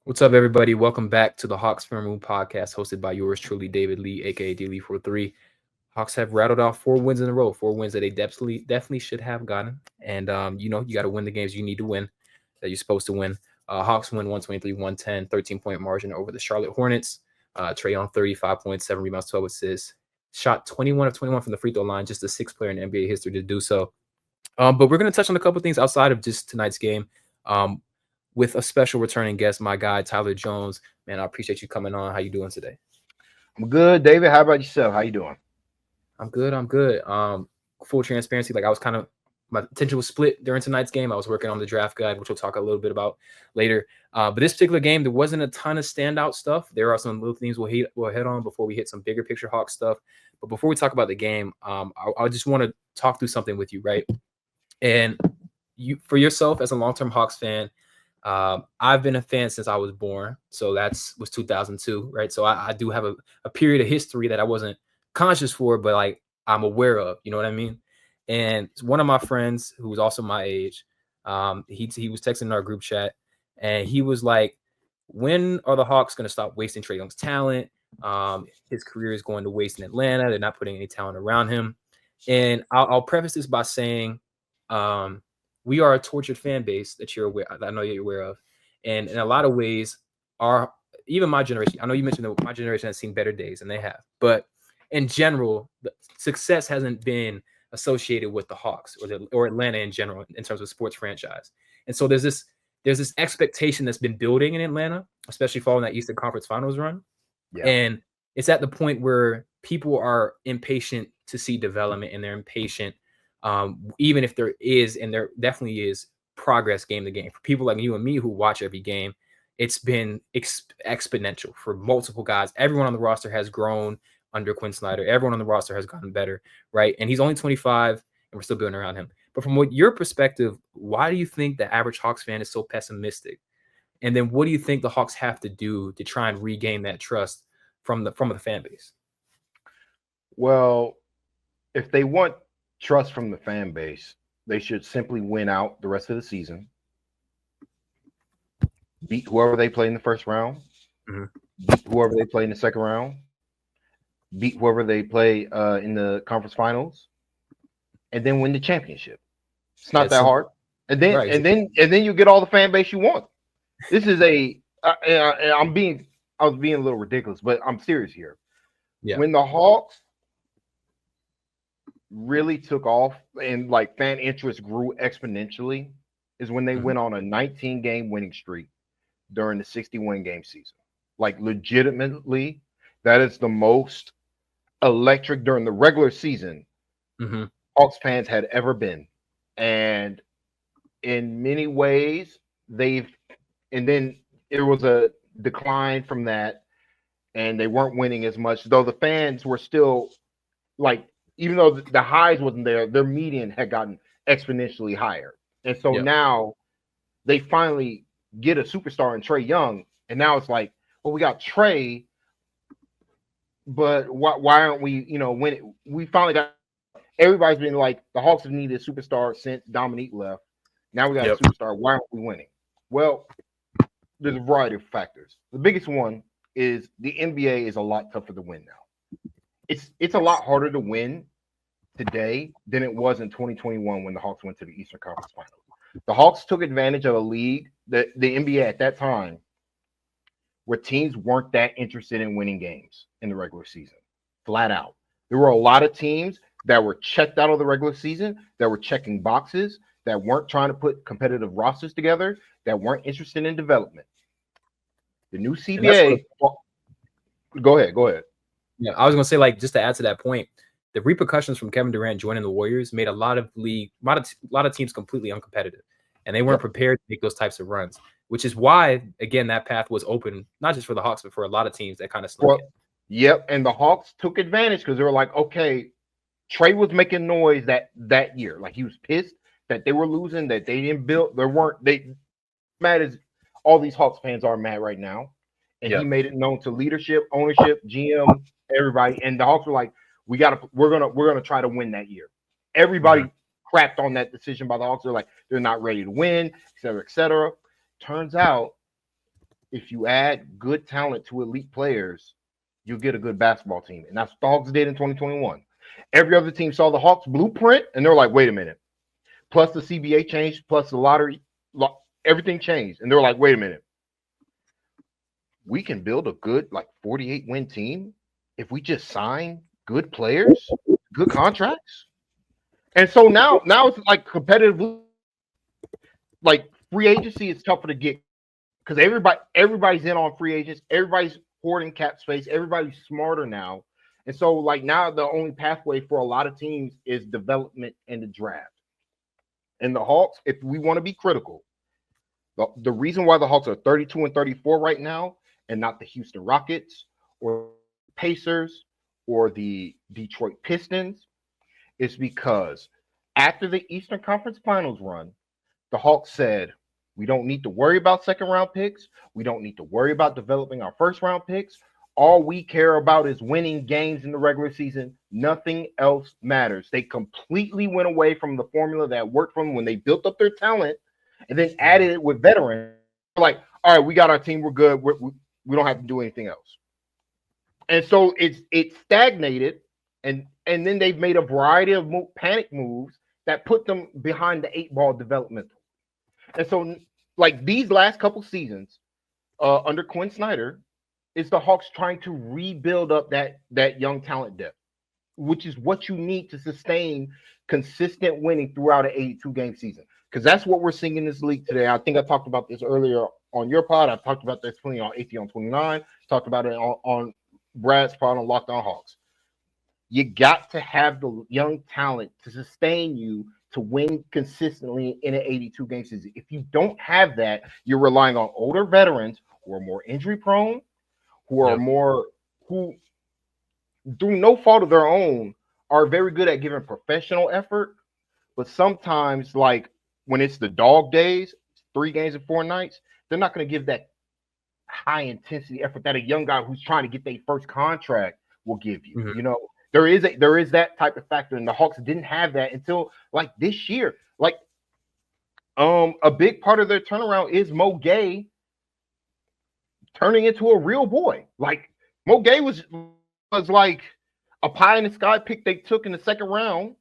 What's up, everybody? Welcome back to the Hawks Film Room podcast, hosted by yours truly, David Lee, aka D Lee 43. Hawks have rattled off 4 wins in a row, 4 wins that they definitely should have gotten. And you got to win the games you need to win, that you're supposed to win. Hawks win 123-110, 13-point margin over the Charlotte Hornets. Trae Young 35 points, 7 rebounds, 12 assists. Shot 21 of 21 from the free throw line, just the sixth player in NBA history to do so. But we're going to touch on a couple things outside of just tonight's game. With a special returning guest, my guy Tyler Jones. Man, I appreciate you coming on. How you doing today? I'm good, David. How about yourself? How you doing? I'm good. Full transparency, like my attention was split during tonight's game. I was working on the draft guide, which we'll talk a little bit about later. But this particular game, there wasn't a ton of standout stuff. There are some little things we'll head on before we hit some bigger picture Hawks stuff. But before we talk about the game, I just want to talk through something with you, right? And you, for yourself as a long-term Hawks fan, I've been a fan since I was born, so was 2002, right? So I do have a period of history that I wasn't conscious for, but like I'm aware of, you know what I mean? And one of my friends who was also my age, he was texting in our group chat, and he was like, "When are the Hawks going to stop wasting Trae Young's talent? His career is going to waste in Atlanta. They're not putting any talent around him." And I'll preface this by saying, we are a tortured fan base that I know you're aware of, and in a lot of ways, even my generation. I know you mentioned that my generation has seen better days, and they have. But in general, the success hasn't been associated with the Hawks or Atlanta in general in terms of sports franchise. And so there's this expectation that's been building in Atlanta, especially following that Eastern Conference Finals run. Yeah. And it's at the point where people are impatient to see development, and they're impatient. Even if there is, and there definitely is, progress game to game. For people like you and me who watch every game, it's been exponential for multiple guys. Everyone on the roster has grown under Quinn Snyder. Everyone on the roster has gotten better, right? And he's only 25, and we're still building around him. But from your perspective, why do you think the average Hawks fan is so pessimistic? And then what do you think the Hawks have to do to try and regain that trust from the fan base? Well, if they want trust from the fan base, they should simply win out the rest of the season, beat whoever they play in the first round, beat whoever they play in the second round, beat whoever they play in the conference finals, and then win the championship. It's not that hard. And then right. and then you get all the fan base you want. This is I was being a little ridiculous, but I'm serious here. Yeah. When the Hawks really took off and like fan interest grew exponentially is when they went on a 19-game winning streak during the 61-game season. Like legitimately, that is the most electric during the regular season Hawks fans had ever been. And in many ways, and then there was a decline from that, and they weren't winning as much, though the fans were still like, even though the highs wasn't there, their median had gotten exponentially higher. And so now they finally get a superstar in Trae Young. And now it's like, well, we got Trae, but why aren't we, winning? We finally got, everybody's been like, the Hawks have needed a superstar since Dominique left. Now we got a superstar. Why aren't we winning? Well, there's a variety of factors. The biggest one is the NBA is a lot tougher to win now. It's a lot harder to win today than it was in 2021 when the Hawks went to the Eastern Conference Finals. The Hawks took advantage of a league, the NBA at that time, where teams weren't that interested in winning games in the regular season, flat out. There were a lot of teams that were checked out of the regular season, that were checking boxes, that weren't trying to put competitive rosters together, that weren't interested in development. The new CBA. Go ahead. Yeah, I was going to say, like, just to add to that point, the repercussions from Kevin Durant joining the Warriors made a lot of teams completely uncompetitive, and they weren't prepared to make those types of runs, which is why, again, that path was open, not just for the Hawks, but for a lot of teams that kind of snuck in. Yep, and the Hawks took advantage because they were like, okay, Trae was making noise that year. Like, he was pissed that they were losing, that they didn't build, mad as all these Hawks fans are mad right now. And he made it known to leadership, ownership, GM, everybody. And the Hawks were like, we're gonna try to win that year. Everybody crapped on that decision by the Hawks. They're like, they're not ready to win, et cetera, et cetera. Turns out if you add good talent to elite players, you'll get a good basketball team. And that's what the Hawks did in 2021. Every other team saw the Hawks blueprint, and they're like, wait a minute. Plus the CBA changed, plus the lottery, everything changed. And they're like, wait a minute. We can build a good, 48-win team if we just sign good players, good contracts. And so now it's like competitive, like free agency is tougher to get because everybody's in on free agents, everybody's hoarding cap space, everybody's smarter now. And so like now the only pathway for a lot of teams is development and the draft. And the Hawks, if we want to be critical, the reason why the Hawks are 32-34 right now and not the Houston Rockets or Pacers or the Detroit Pistons is because after the Eastern Conference Finals run, the Hawks said, we don't need to worry about second-round picks. We don't need to worry about developing our first-round picks. All we care about is winning games in the regular season. Nothing else matters. They completely went away from the formula that worked for them when they built up their talent and then added it with veterans. Like, all right, we got our team. We're good. We don't have to do anything else. And so it stagnated, and then they've made a variety of panic moves that put them behind the 8-ball developmental. And so, like these last couple seasons under Quinn Snyder, is the Hawks trying to rebuild up that young talent depth, which is what you need to sustain consistent winning throughout an 82-game season. Because that's what we're seeing in this league today. I think I talked about this earlier on your pod. I talked about this plenty on AT on 29. Talked about it on Brad's pod on Locked On Hawks. You got to have the young talent to sustain you to win consistently in an 82-game season. If you don't have that, you're relying on older veterans who are more injury prone, who through no fault of their own are very good at giving professional effort, but sometimes like when it's the dog days, 3 games and 4 nights, they're not going to give that high intensity effort that a young guy who's trying to get their first contract will give you. Mm-hmm. You know, there is that type of factor, and the Hawks didn't have that until like this year. Like, a big part of their turnaround is Mo Gueye turning into a real boy. Like Mo Gueye was like a pie in the sky pick they took in the second round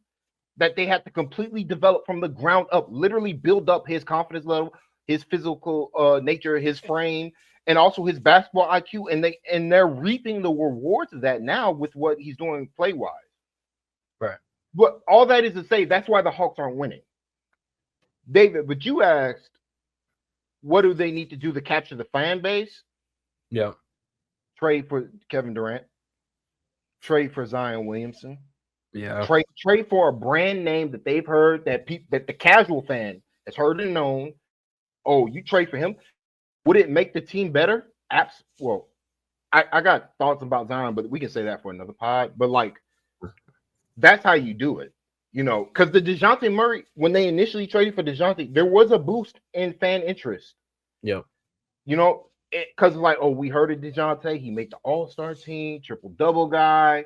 that they had to completely develop from the ground up, literally build up his confidence level, his physical nature, his frame, and also his basketball IQ. And they're reaping the rewards of that now with what he's doing play-wise. Right. But all that is to say, that's why the Hawks aren't winning. David, but you asked, what do they need to do to capture the fan base? Yeah. Trade for Kevin Durant. Trade for Zion Williamson. Yeah. Trade for a brand name that they've heard, that the casual fan has heard and known. Oh, you trade for him? Would it make the team better? Well, I got thoughts about Zion, but we can say that for another pod. But like, that's how you do it, you know, because the DeJounte Murray, when they initially traded for DeJounte, there was a boost in fan interest. Yeah. You know, because like, oh, we heard of DeJounte, he made the All-Star team, triple-double guy.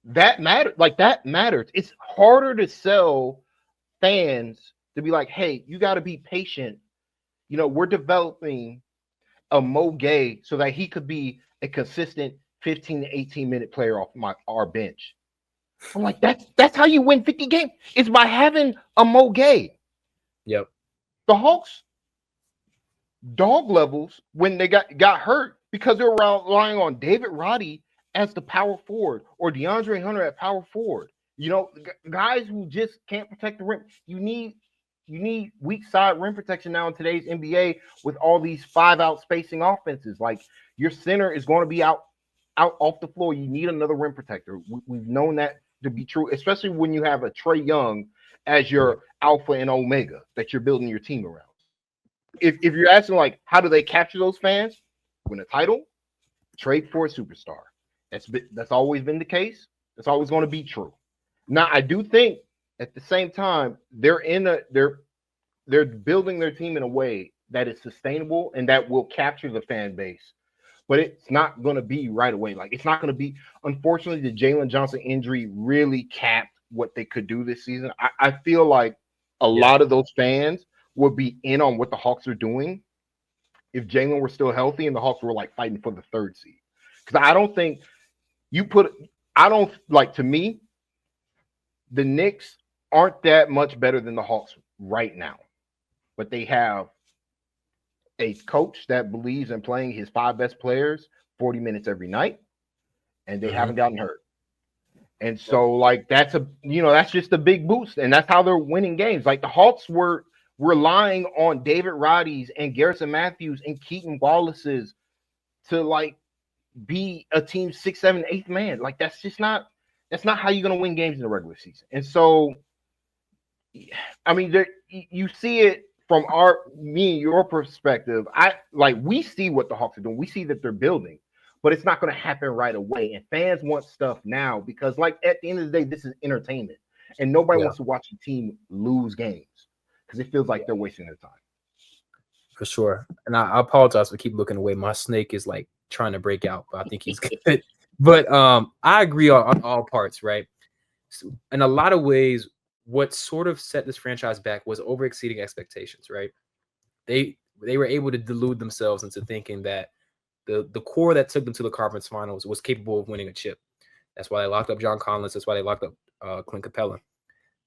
That mattered. Like, that matters. It's harder to sell fans to be like, hey, you got to be patient. You know, we're developing a Mo Gueye so that he could be a consistent 15 to 18-minute player off our bench. I'm like, that's how you win 50 games. It's by having a Mo Gueye. Yep. The Hawks dog levels when they got hurt because they were relying on David Roddy as the power forward or DeAndre Hunter at power forward. You know, guys who just can't protect the rim. You need weak side rim protection now in today's NBA with all these 5-out spacing offenses. Like, your center is going to be out off the floor. You need another rim protector. We've known that to be true, especially when you have a Trae Young as your alpha and omega that you're building your team around. If you're asking, like, how do they capture those fans? Win a title, trade for a superstar. That's always been the case. That's always going to be true. Now, I do think at the same time, they're building their team in a way that is sustainable and that will capture the fan base. But it's not going to be right away. Like, it's not going to be, unfortunately, the Jalen Johnson injury really capped what they could do this season. I feel like a lot of those fans would be in on what the Hawks are doing if Jalen were still healthy and the Hawks were like fighting for the 3rd seed. Because I don't think to me, the Knicks aren't that much better than the Hawks right now. But they have a coach that believes in playing his 5 best players 40 minutes every night, and they haven't gotten hurt. And so, like, that's just a big boost, and that's how they're winning games. Like, the Hawks were relying on David Roddy's and Garrison Matthews and Keaton Wallace's to, like, be a team 6th, 7th, 8th man. Like, that's not how you're going to win games in the regular season. And so, I mean, you see it from your perspective. We see what the Hawks are doing. We see that they're building, but it's not going to happen right away. And fans want stuff now because, like, at the end of the day, this is entertainment, and nobody wants to watch a team lose games because it feels like they're wasting their time. For sure. And I apologize for keep looking away. My snake is like trying to break out, but I think he's good. But I agree on all parts, right? So, in a lot of ways, what sort of set this franchise back was overexceeding expectations, right? They were able to delude themselves into thinking that the core that took them to the conference finals was capable of winning a chip. That's why they locked up John Collins. That's why they locked up Clint Capella.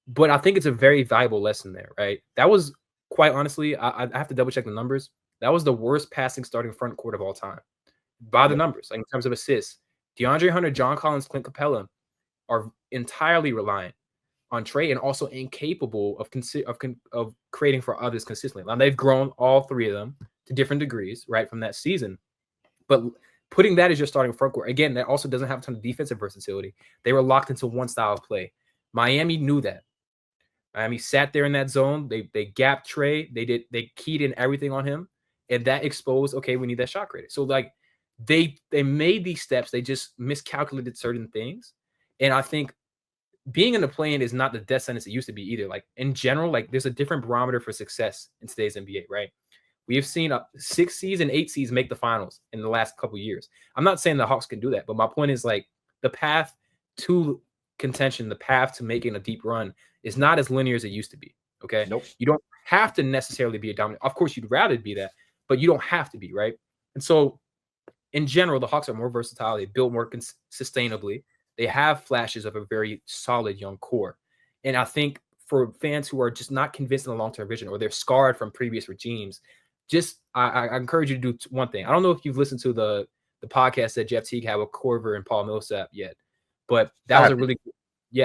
But I think it's a very valuable lesson there, right? That was, quite honestly, I have to double check the numbers. That was the worst passing starting front court of all time by the numbers, like in terms of assists. DeAndre Hunter, John Collins, Clint Capella are entirely reliant on Trey and also incapable of creating for others consistently. Now, they've grown, all 3 of them, to different degrees, right, from that season. But putting that as your starting front court, again, that also doesn't have a ton of defensive versatility. They were locked into one style of play. Miami knew that. Miami sat there in that zone. They gapped Trey. They keyed in everything on him, and that exposed, okay, we need that shot creator. So, like, they made these steps. They just miscalculated certain things. And I think being in the play-in is not the death sentence it used to be either. Like, in general, like, there's a different barometer for success in today's NBA, right? We have seen 6 seeds and 8 seeds make the finals in the last couple of years. I'm not saying the Hawks can do that, but my point is, like, the path to contention, the path to making a deep run is not as linear as it used to be. Okay. Nope. You don't have to necessarily be a dominant. Of course, you'd rather be that, but you don't have to be, right? And so, in general, the Hawks are more versatile. They build more sustainably. They have flashes of a very solid young core. And I think for fans who are just not convinced in the long-term vision, or they're scarred from previous regimes, I encourage you to do one thing. I don't know if you've listened to the podcast that Jeff Teague had with Corver and Paul Millsap yet, but that was a really,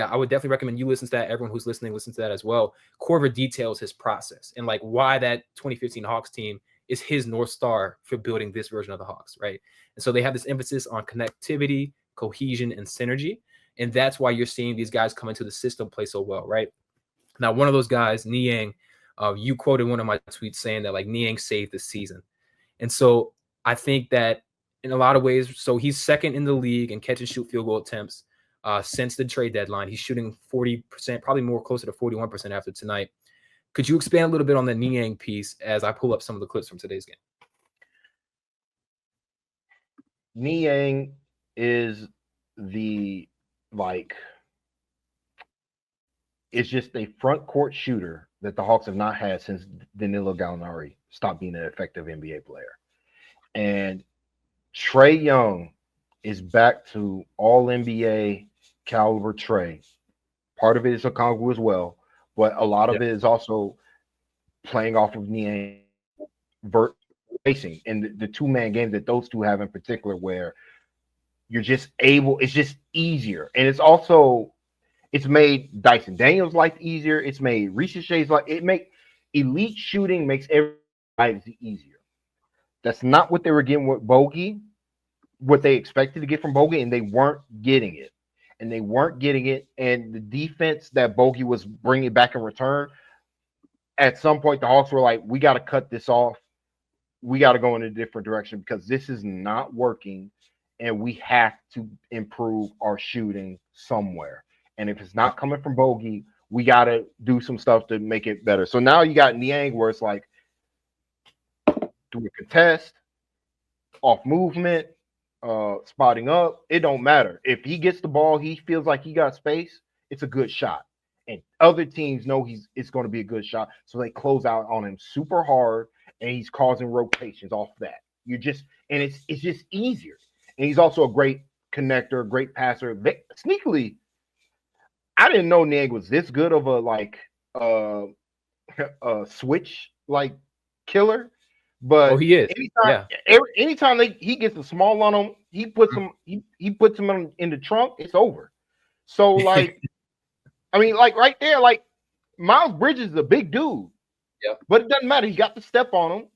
I would definitely recommend you listen to that. Everyone who's listening, listen to that as well. Corver details his process and, like, why that 2015 Hawks team is his North Star for building this version of the Hawks, right? And so they have this emphasis on connectivity, cohesion, and synergy. And that's why you're seeing these guys come into the system play so well, right? Now, one of those guys, Niang, you quoted one of my tweets saying that, like, Niang saved the season. And so I think that in a lot of ways, so he's second in the league in catch and shoot field goal attempts since the trade deadline. He's shooting 40%, probably more closer to 41% after tonight. Could you expand a little bit on the Niang piece as I pull up some of the clips from today's game? Niang is it's just a front court shooter that the Hawks have not had since Danilo Gallinari stopped being an effective NBA player. And Trae Young is back to all NBA caliber Trae. Part of it is Okongwu as well, but a lot of it is also playing off of Niang racing and the 2-man game that those two have in particular, where you're just able, it's just easier. And it's made Dyson Daniels' life easier. It's made Risacher's life. Elite shooting makes everybody's life easier. That's not what they were getting with Bogey, what they expected to get from Bogey, and they weren't getting it. And the defense that Bogey was bringing back in return, at some point the Hawks were like, we got to cut this off. We got to go in a different direction because this is not working, and we have to improve our shooting somewhere. And if it's not coming from Bogey, we got to do some stuff to make it better. So now you got Niang where it's like, do a contest, off movement, spotting up. It don't matter. If he gets the ball, he feels like he got space, it's a good shot. And other teams know it's going to be a good shot. So they close out on him super hard. and he's causing rotations off that. And it's just easier. And he's also a great connector, great passer. Sneakily, I didn't know Niang was this good of a switch killer. But he is. Anytime he gets a small on him, he puts him in the trunk. It's over. So I mean, right there, Miles Bridges is a big dude. Yep. But it doesn't matter. He got the step on him,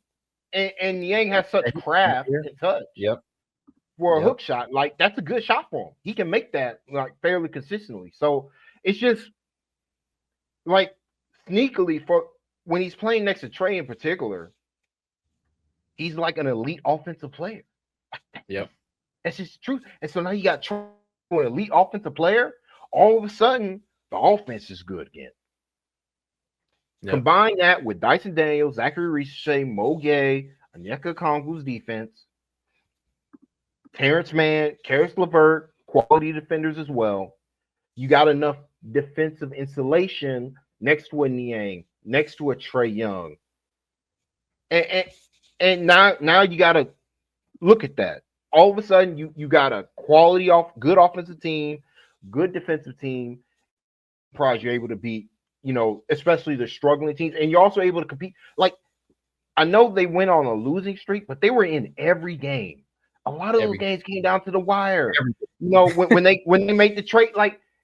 and Niang has such craft and touch. Yep. For a hook shot, that's a good shot for him. He can make that fairly consistently. So it's just sneakily for when he's playing next to Trey in particular, he's like an elite offensive player. Yep. That's just true. And so now you got Trey, an elite offensive player. All of a sudden, the offense is good again. Yep. Combine that with Dyson Daniels, Zachary Risacher, Mo Gueye, Onyeka Okongwu's defense, Terrence Mann, Karis LeVert, quality defenders as well. You got enough defensive insulation next to a Niang, next to a Trey Young. And now you got to look at that. All of a sudden, you got a good offensive team, good defensive team. Surprised you're able to beat, especially the struggling teams, and you're also able to compete. I know they went on a losing streak, but they were in every game. A lot of those games came down to the wire. When they make the trade,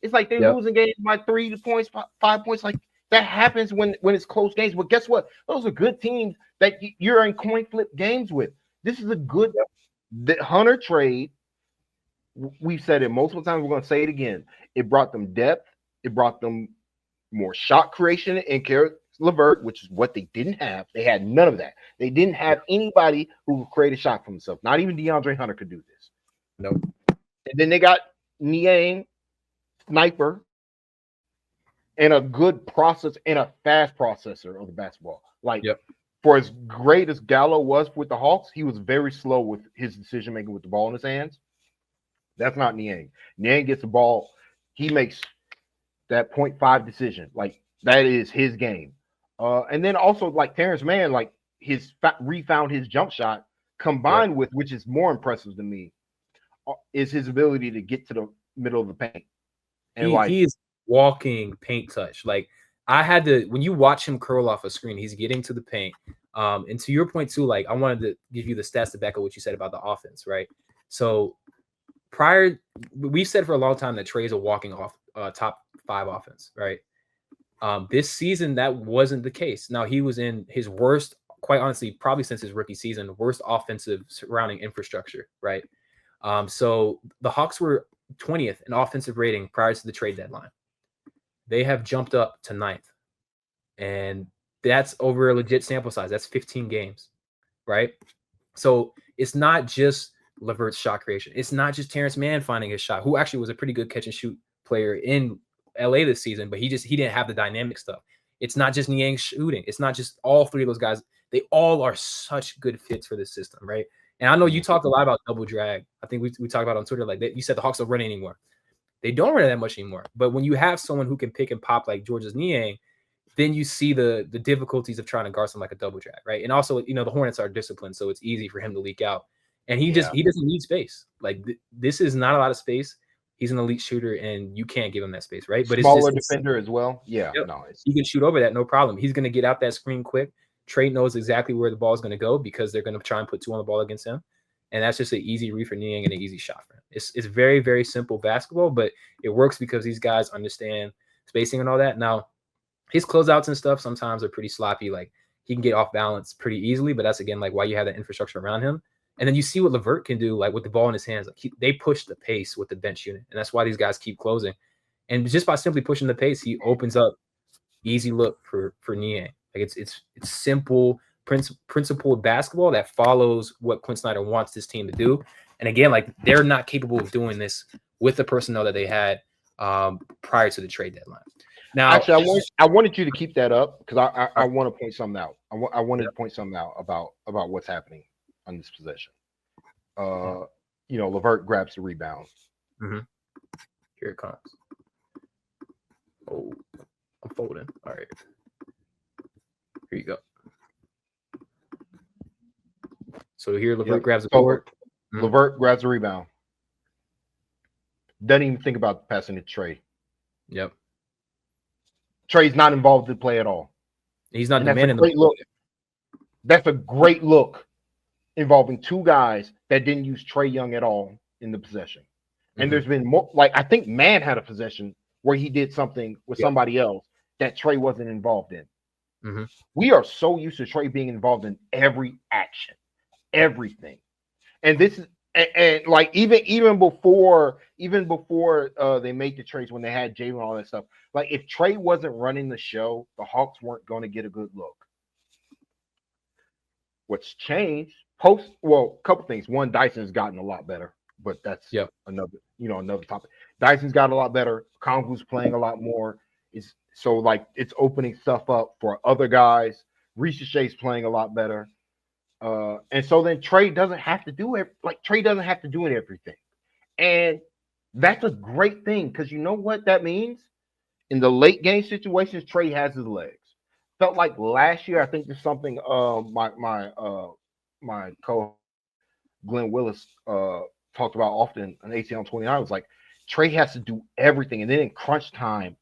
it's like they're losing games by 3 points, 5 points. That happens when it's close games. But guess what? Those are good teams that you're in coin flip games with. This is a good the Hunter trade. We've said it multiple times. We're going to say it again. It brought them depth. It brought them more shot creation and Karis LeVert, which is what they didn't have. They had none of that. They didn't have anybody who could create a shot for himself. Not even DeAndre Hunter could do this. Nope. And then they got Niang, sniper, and a good process and a fast processor of the basketball. For as great as Gallo was with the Hawks, he was very slow with his decision making with the ball in his hands. That's not Niang. Niang gets the ball. He makes that 0.5 decision. That is his game. And then also Terrence Mann, refound his jump shot combined with, which is more impressive to me, is his ability to get to the middle of the paint. And he is walking paint touch. I had to, when you watch him curl off a screen, he's getting to the paint. And to your point too, I wanted to give you the stats to back up what you said about the offense, right? So we've said for a long time that Trey is a walking off top 5 offense, right? This season, that wasn't the case. Now, he was in his worst, quite honestly, probably since his rookie season, worst offensive surrounding infrastructure, right? So the Hawks were 20th in offensive rating prior to the trade deadline. They have jumped up to 9th. And that's over a legit sample size. That's 15 games, right? So it's not just LeVert's shot creation. It's not just Terrence Mann finding his shot, who actually was a pretty good catch and shoot player in LA this season, but he didn't have the dynamic stuff. It's not just Niang shooting. It's not just all 3 of those guys. They all are such good fits for this system, right? And I know you talked a lot about double drag. I think we talked about on Twitter, you said the Hawks don't run anymore. They don't run that much anymore. But when you have someone who can pick and pop like George's Niang, then you see the difficulties of trying to guard something like a double drag, right? And also, the Hornets are disciplined, so it's easy for him to leak out. And he doesn't need space. This is not a lot of space. He's an elite shooter, and you can't give him that space, right? But smaller defender as well. Yeah, he can shoot over that, no problem. He's going to get out that screen quick. Trey knows exactly where the ball is going to go because they're going to try and put 2 on the ball against him, and that's just an easy read for Niang and an easy shot for him. It's very, very simple basketball, but it works because these guys understand spacing and all that. Now, his closeouts and stuff sometimes are pretty sloppy. He can get off balance pretty easily, but that's again why you have that infrastructure around him. And then you see what LeVert can do, with the ball in his hands. They push the pace with the bench unit, and that's why these guys keep closing. And just by simply pushing the pace, he opens up easy look for Niang. It's simple, principled basketball that follows what Quinn Snyder wants this team to do. And again, they're not capable of doing this with the personnel that they had prior to the trade deadline. Now, actually, I wanted you to keep that up because I want to point something out. I wanted to point something out about what's happening on this possession. LeVert grabs the rebound. Mm-hmm. Here it comes. Oh, I'm folding. All right. Here you go. So here, LeVert Yep. grabs the So board. LeVert grabs the rebound. Doesn't even think about passing it to Trey. Yep. Trey's not involved in the play at all. He's not And that's a demanding the great look. That's a great look involving two guys that didn't use Trey Young at all in the possession. And there's been more, like I think Man had a possession where he did something with somebody else that Trey wasn't involved in. We are so used to Trey being involved in every action, everything. And this is and like even before they made the trades when they had Jalen and all that stuff, like if Trey wasn't running the show, the Hawks weren't going to get a good look. What's changed a couple things. One, Dyson's gotten a lot better, but that's another topic. Dyson's got a lot better. Kongu's playing a lot more. It's opening stuff up for other guys. Risacher's playing a lot better. And so then Trey doesn't have to do it. Like Trey doesn't have to do everything. And that's a great thing because you know what that means? In the late game situations, Trey has his legs. Felt like last year, I think there's something my co Glenn Willis talked about often on ACL 29 was like Trey has to do everything. And then in crunch time,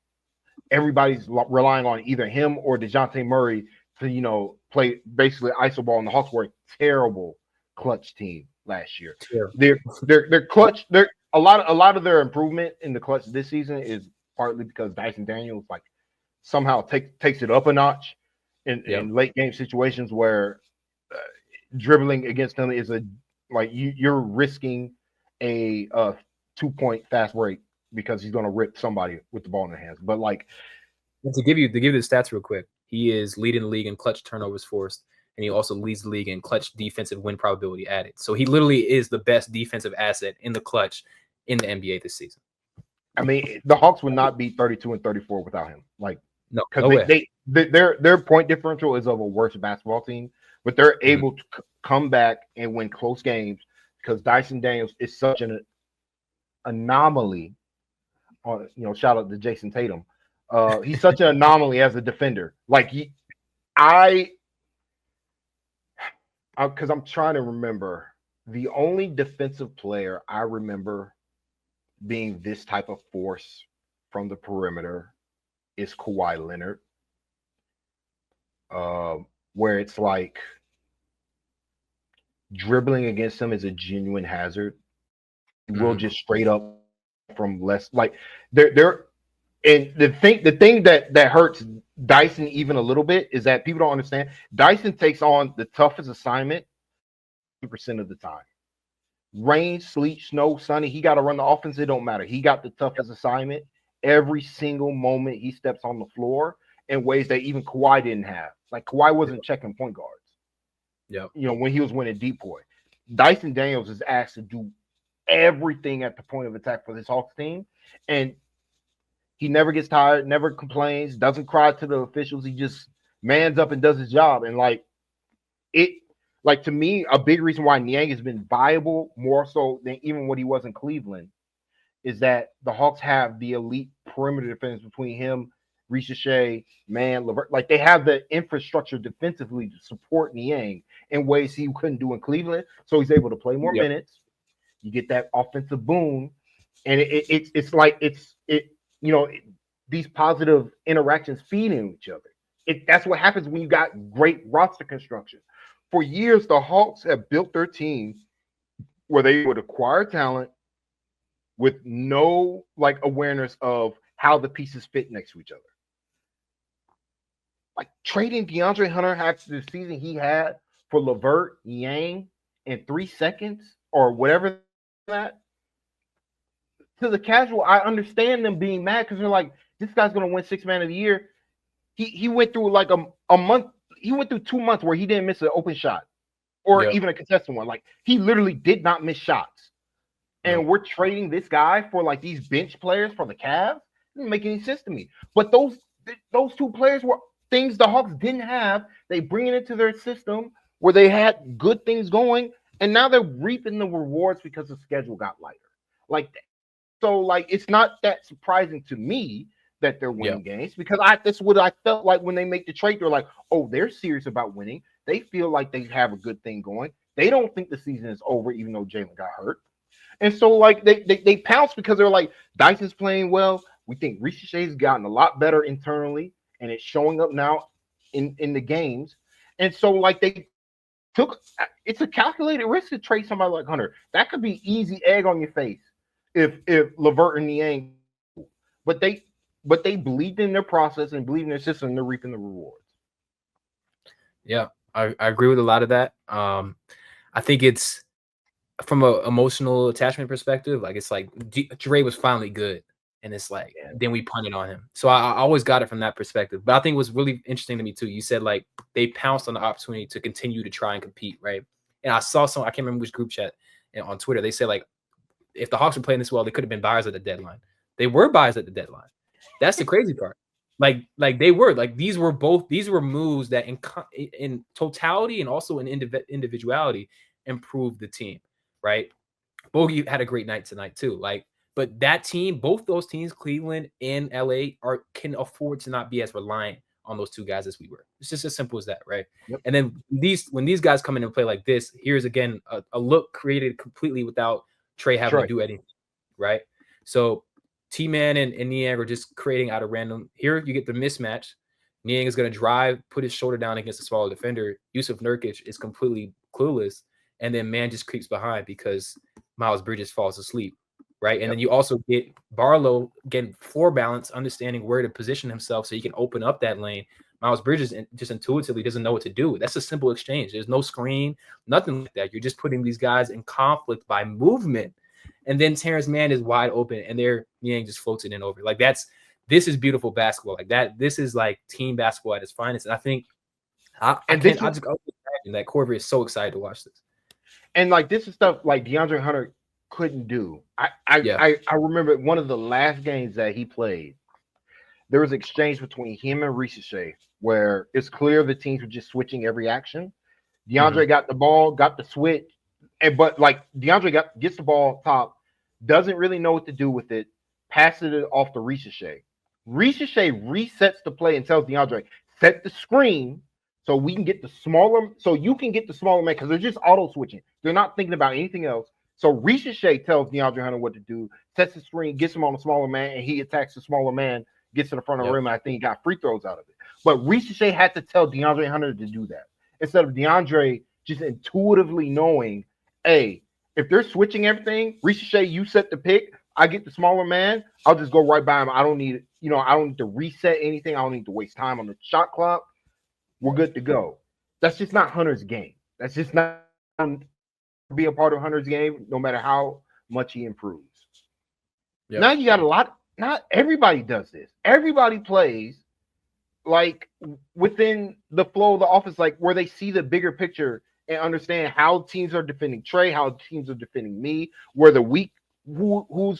everybody's relying on either him or DeJounte Murray to, play basically iso ball. And the Hawks were a terrible clutch team last year. They're clutch. They're a lot of their improvement in the clutch this season is partly because Dyson Daniels somehow takes it up a notch in late game situations where dribbling against him is you're risking a 2-point fast break because he's going to rip somebody with the ball in their hands. But to give you the stats real quick, he is leading the league in clutch turnovers forced, and he also leads the league in clutch defensive win probability added. So he literally is the best defensive asset in the clutch in the NBA this season. I mean, the Hawks would not be 32 and 34 without him. Their point differential is of a worse basketball team, but they're able to come back and win close games because Dyson Daniels is such an anomaly. Shout out to Jason Tatum. He's such an anomaly as a defender. Because I'm trying to remember the only defensive player I remember being this type of force from the perimeter is Kawhi Leonard, where it's like dribbling against him is a genuine hazard. We'll just straight up from less they're and the thing that hurts Dyson even a little bit is that people don't understand Dyson takes on the toughest assignment 2% of the time. Rain, sleet, snow, sunny, he got to run the offense. It don't matter. He got the toughest assignment every single moment he steps on the floor in ways that even Kawhi didn't have. Like Kawhi wasn't checking point guards. Yeah. When he was winning decoy. Dyson Daniels is asked to do everything at the point of attack for this Hawks team. And he never gets tired, never complains, doesn't cry to the officials. He just mans up and does his job. And to me, a big reason why Niang has been viable more so than even what he was in Cleveland is that the Hawks have the elite perimeter defense between him, Risacher, Man, LeVert. Like they have the infrastructure defensively to support Niang in ways he couldn't do in Cleveland. So he's able to play more minutes. You get that offensive boom, and these positive interactions feeding each other. That's what happens when you got great roster construction. For years, the Hawks have built their team where they would acquire talent with no awareness of how the pieces fit next to each other. Like trading DeAndre Hunter after the season he had for LeVert, Niang in 3 seconds or whatever that. To the casual, I understand them being mad because they're like, this guy's going to win 6th man of the year. He went through a month. He went through 2 months where he didn't miss an open shot or even a contested one. Like he literally did not miss shots. And we're trading this guy for these bench players for the Cavs. It doesn't make any sense to me. But those two players were things the Hawks didn't have. They bring it into their system where they had good things going, and now they're reaping the rewards because the schedule got lighter. So it's not that surprising to me that they're winning games because that's what I felt like when they make the trade. They're like, oh, they're serious about winning. They feel like they have a good thing going. They don't think the season is over, even though Jalen got hurt. And so, like, they pounce because they're like, Dyson's playing well. We think Risacher's gotten a lot better internally, and it's showing up now in the games. And so, like, it's a calculated risk to trade somebody like Hunter. That could be easy egg on your face if LeVert and Niang, but they believed in their process and believed in their system, and they're reaping the rewards. Yeah, I agree with a lot of that. I think it's from an emotional attachment perspective, like it's like Dre was finally good, and it's like then we punted on him. So I always got it from that perspective. But I think what's really interesting to me too, you said like they pounced on the opportunity to continue to try and compete, right? And I saw I can't remember which group chat on Twitter, they said like if the Hawks were playing this well, they could have been buyers at the deadline. They were buyers at the deadline. That's the crazy part. Like they were like these were moves that in totality and also in individuality improved the team, right? Bogey had a great night tonight too. Like, but that team, both those teams, Cleveland and LA, can afford to not be as reliant on those two guys as we were. It's just as simple as that, right? Yep. And then when these guys come in and play like this, here's again a look created completely without Trey having to do anything, right? So T-Man and Niang are just creating out of random. Here you get the mismatch. Niang is going to drive, put his shoulder down against a smaller defender. Yusuf Nurkic is completely clueless, and then man just creeps behind because Miles Bridges falls asleep, right? And then you also get Barlow getting floor balance, understanding where to position himself so he can open up that lane. Miles Bridges just intuitively doesn't know what to do. That's a simple exchange. There's no screen, nothing like that. You're just putting these guys in conflict by movement. And then Terrence Mann is wide open, and Niang just floats it in over. Like this is beautiful basketball. Like that, this is like team basketball at its finest. And I think I just imagine that Corver is so excited to watch this. And like this is stuff like DeAndre Hunter couldn't do. I remember one of the last games that he played. There was an exchange between him and Risacher where it's clear the teams were just switching every action. DeAndre got the ball, got the switch, but like DeAndre gets the ball top, doesn't really know what to do with it, passes it off to Risacher. Risacher resets the play and tells DeAndre, set the screen so we can get the smaller, so you can get the smaller man, because they're just auto switching. They're not thinking about anything else. So Risacher tells DeAndre Hunter what to do, sets the screen, gets him on the smaller man, and he attacks the smaller man, gets to the front of the rim, and I think he got free throws out of it. But Risacher had to tell DeAndre Hunter to do that instead of DeAndre just intuitively knowing, hey, if they're switching everything, Risacher, you set the pick, I get the smaller man, I'll just go right by him. I don't need to reset anything. I don't need to waste time on the shot clock. We're good to go. That's just not Hunter's game. That's just not be a part of Hunter's game, no matter how much he improves. Yep. Now you got a lot. Not everybody does this. Everybody plays like within the flow of the offense, like where they see the bigger picture and understand how teams are defending Trey, how teams are defending me, where the weak who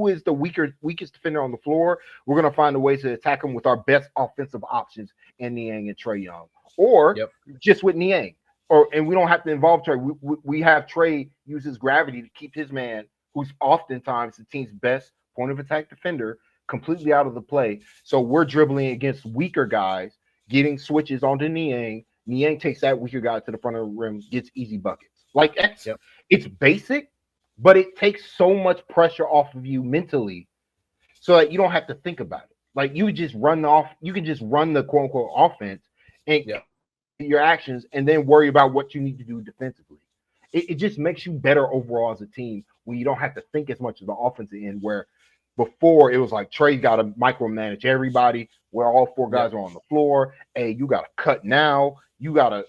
is the weakest defender on the floor. We're gonna find a way to attack them with our best offensive options in Niang and Trey Young, or just with Niang, and we don't have to involve Trey. We have Trey use his gravity to keep his man, who's oftentimes the team's best point of attack defender, completely out of the play. So we're dribbling against weaker guys, getting switches onto Niang. Niang takes that weaker guy to the front of the rim, gets easy buckets. Like it's basic, but it takes so much pressure off of you mentally so that you don't have to think about it. Like you can just run the quote unquote offense and your actions and then worry about what you need to do defensively. It just makes you better overall as a team when you don't have to think as much of the offensive end, where before it was like Trey's got to micromanage everybody where all four guys are on the floor. Hey, you got to cut now. You got to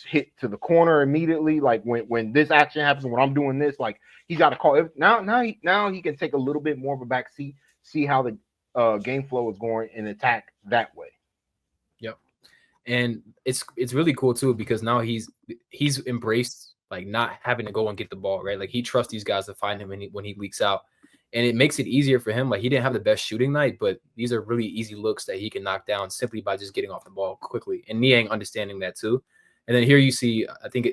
hit to the corner immediately. Like when this action happens, when I'm doing this, like he's got to call it. Now he can take a little bit more of a back seat, see how the game flow is going and attack that way. Yep. And it's really cool too, because now he's embraced like not having to go and get the ball, right? Like he trusts these guys to find him when he leaks out. And it makes it easier for him. Like he didn't have the best shooting night, but these are really easy looks that he can knock down simply by just getting off the ball quickly. And Niang understanding that too. And then here you see, I think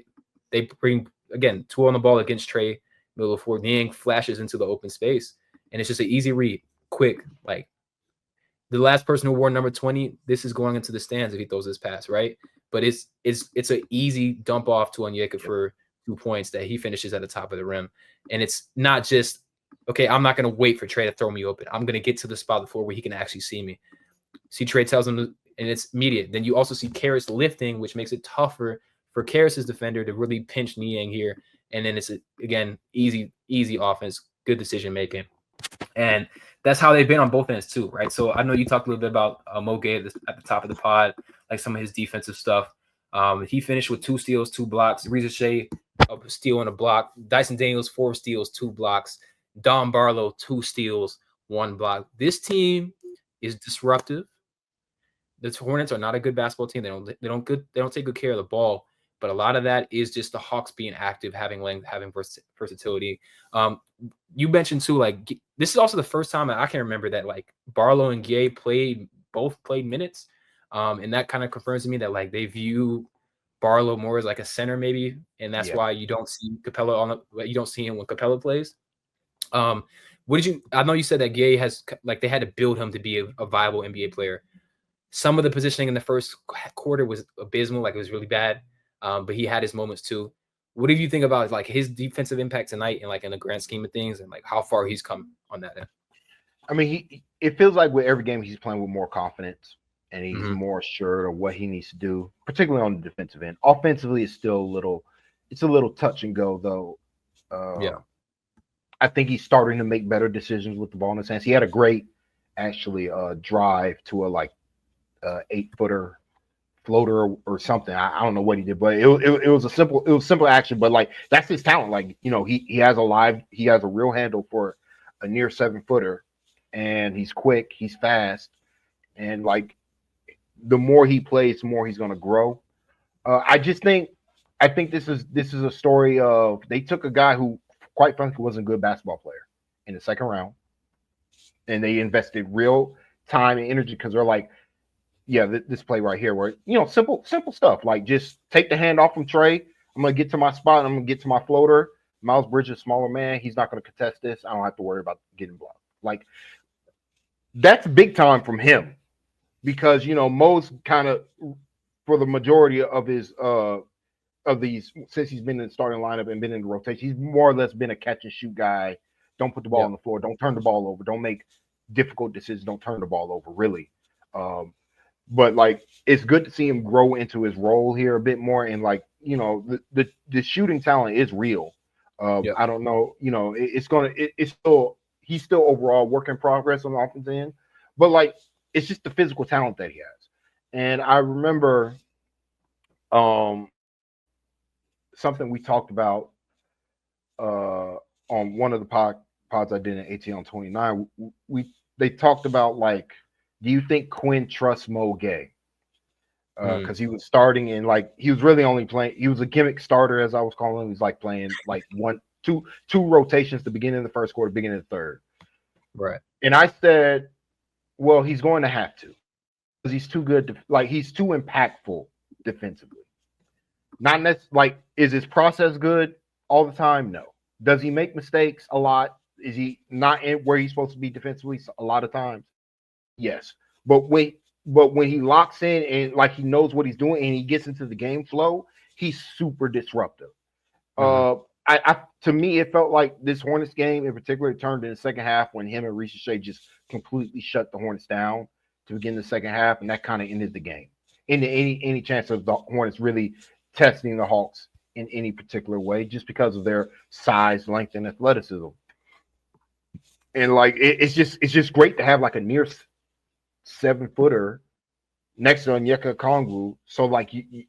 they bring, again, 2 on the ball against Trey, middle of 4. Niang flashes into the open space. And it's just an easy read, quick. Like the last person who wore number 20, this is going into the stands if he throws this pass, right? but it's an easy dump off to Onyeka for 2 points that he finishes at the top of the rim. And it's not just, okay, I'm not going to wait for Trey to throw me open. I'm going to get to the spot before where he can actually see me. See, Trey tells him, and it's immediate. Then you also see Karras lifting, which makes it tougher for Karras' defender to really pinch Niang here. And then it's, again, easy offense, good decision making. And that's how they've been on both ends too, right? So I know you talked a little bit about Mo Gueye at the top of the pod, like some of his defensive stuff. He finished with 2 steals, 2 blocks. Risacher, a steal and a block. Dyson Daniels, 4 steals, 2 blocks. Dom Barlow, 2 steals, 1 block. This team is disruptive. The Hornets are not a good basketball team. They don't take good care of the ball. But a lot of that is just the Hawks being active, having length, having versatility. You mentioned too, like, this is also the first time I can remember that like Barlow and Gueye both played minutes. And that kind of confirms to me that like they view Barlow more as like a center maybe, and that's why you don't see Capella you don't see him when Capella plays. I know you said that Gueye has, like, they had to build him to be a viable NBA player. Some of the positioning in the first quarter was abysmal, like it was really bad. But he had his moments too. What do you think about like his defensive impact tonight and like in the grand scheme of things and like how far he's come on that end? I mean, it feels like with every game he's playing with more confidence and he's more assured of what he needs to do, particularly on the defensive end. Offensively, it's still a little touch and go though. I think he's starting to make better decisions with the ball in his hands. He had a great drive to a 8-footer floater or something. I don't know what he did, but it was a simple action. But like that's his talent. Like, you know, he has a real handle for a near 7-footer, and he's quick, he's fast, and like the more he plays, the more he's going to grow. I think this is a story of they took a guy who, quite frankly, wasn't a good basketball player in the second round, and they invested real time and energy because they're like, yeah, this play right here where, you know, simple stuff. Like just take the hand off from Trey. I'm going to get to my spot. I'm going to get to my floater. Miles Bridges, smaller man. He's not going to contest this. I don't have to worry about getting blocked. Like that's big time from him because, you know, Mo's kind of for the majority of his of these, since he's been in the starting lineup and been in the rotation, he's more or less been a catch and shoot guy. Don't put the ball on the floor. Don't turn the ball over. Don't make difficult decisions. Don't turn the ball over, really. But like it's good to see him grow into his role here a bit more, and like, you know, the shooting talent is real. I don't know, you know, he's still overall work in progress on the offensive end, but like it's just the physical talent that he has. And I remember something we talked about on one of the pods I did in AT on 29. They talked about like, do you think Quinn trusts Mo Gueye? Because he was starting and like he was really only playing. He was a gimmick starter, as I was calling him. He was like playing like two rotations, the beginning of the first quarter, beginning of the third. Right. And I said, well, he's going to have to because he's too good. He's too impactful defensively. Not necessarily like, is his process good all the time? No. Does he make mistakes a lot? Is he not in where he's supposed to be defensively a lot of times? Yes, but when he locks in and like he knows what he's doing and he gets into the game flow, he's super disruptive. To me, it felt like this Hornets game in particular turned in the second half when him and Risacher just completely shut the Hornets down to begin the second half, and that kind of ended the game. Into any chance of the Hornets really testing the Hawks in any particular way, just because of their size, length, and athleticism. And like it's just great to have like a near 7-footer next to Onyeka Okongwu, so like you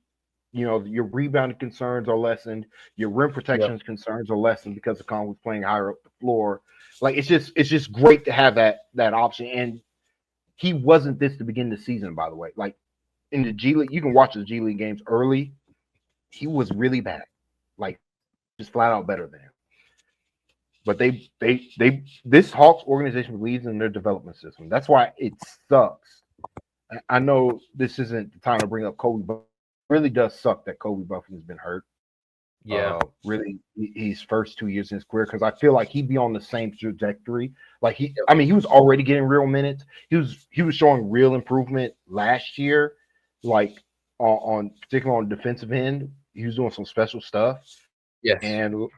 know your rebounding concerns are lessened, your rim protection concerns are lessened because Okongwu's playing higher up the floor. Like it's just great to have that option. And he wasn't this to begin the season, by the way. Like in the G League, you can watch the G League games early. He was really bad, like just flat out better than him. But this Hawks organization believes in their development system. That's why it sucks. I know this isn't the time to bring up Kobe, but it really does suck that Kobe Buffett has been hurt. Yeah. Really, his first 2 years in his career, because I feel like he'd be on the same trajectory. Like he was already getting real minutes. He was showing real improvement last year, like particularly on the defensive end. He was doing some special stuff. Yes. And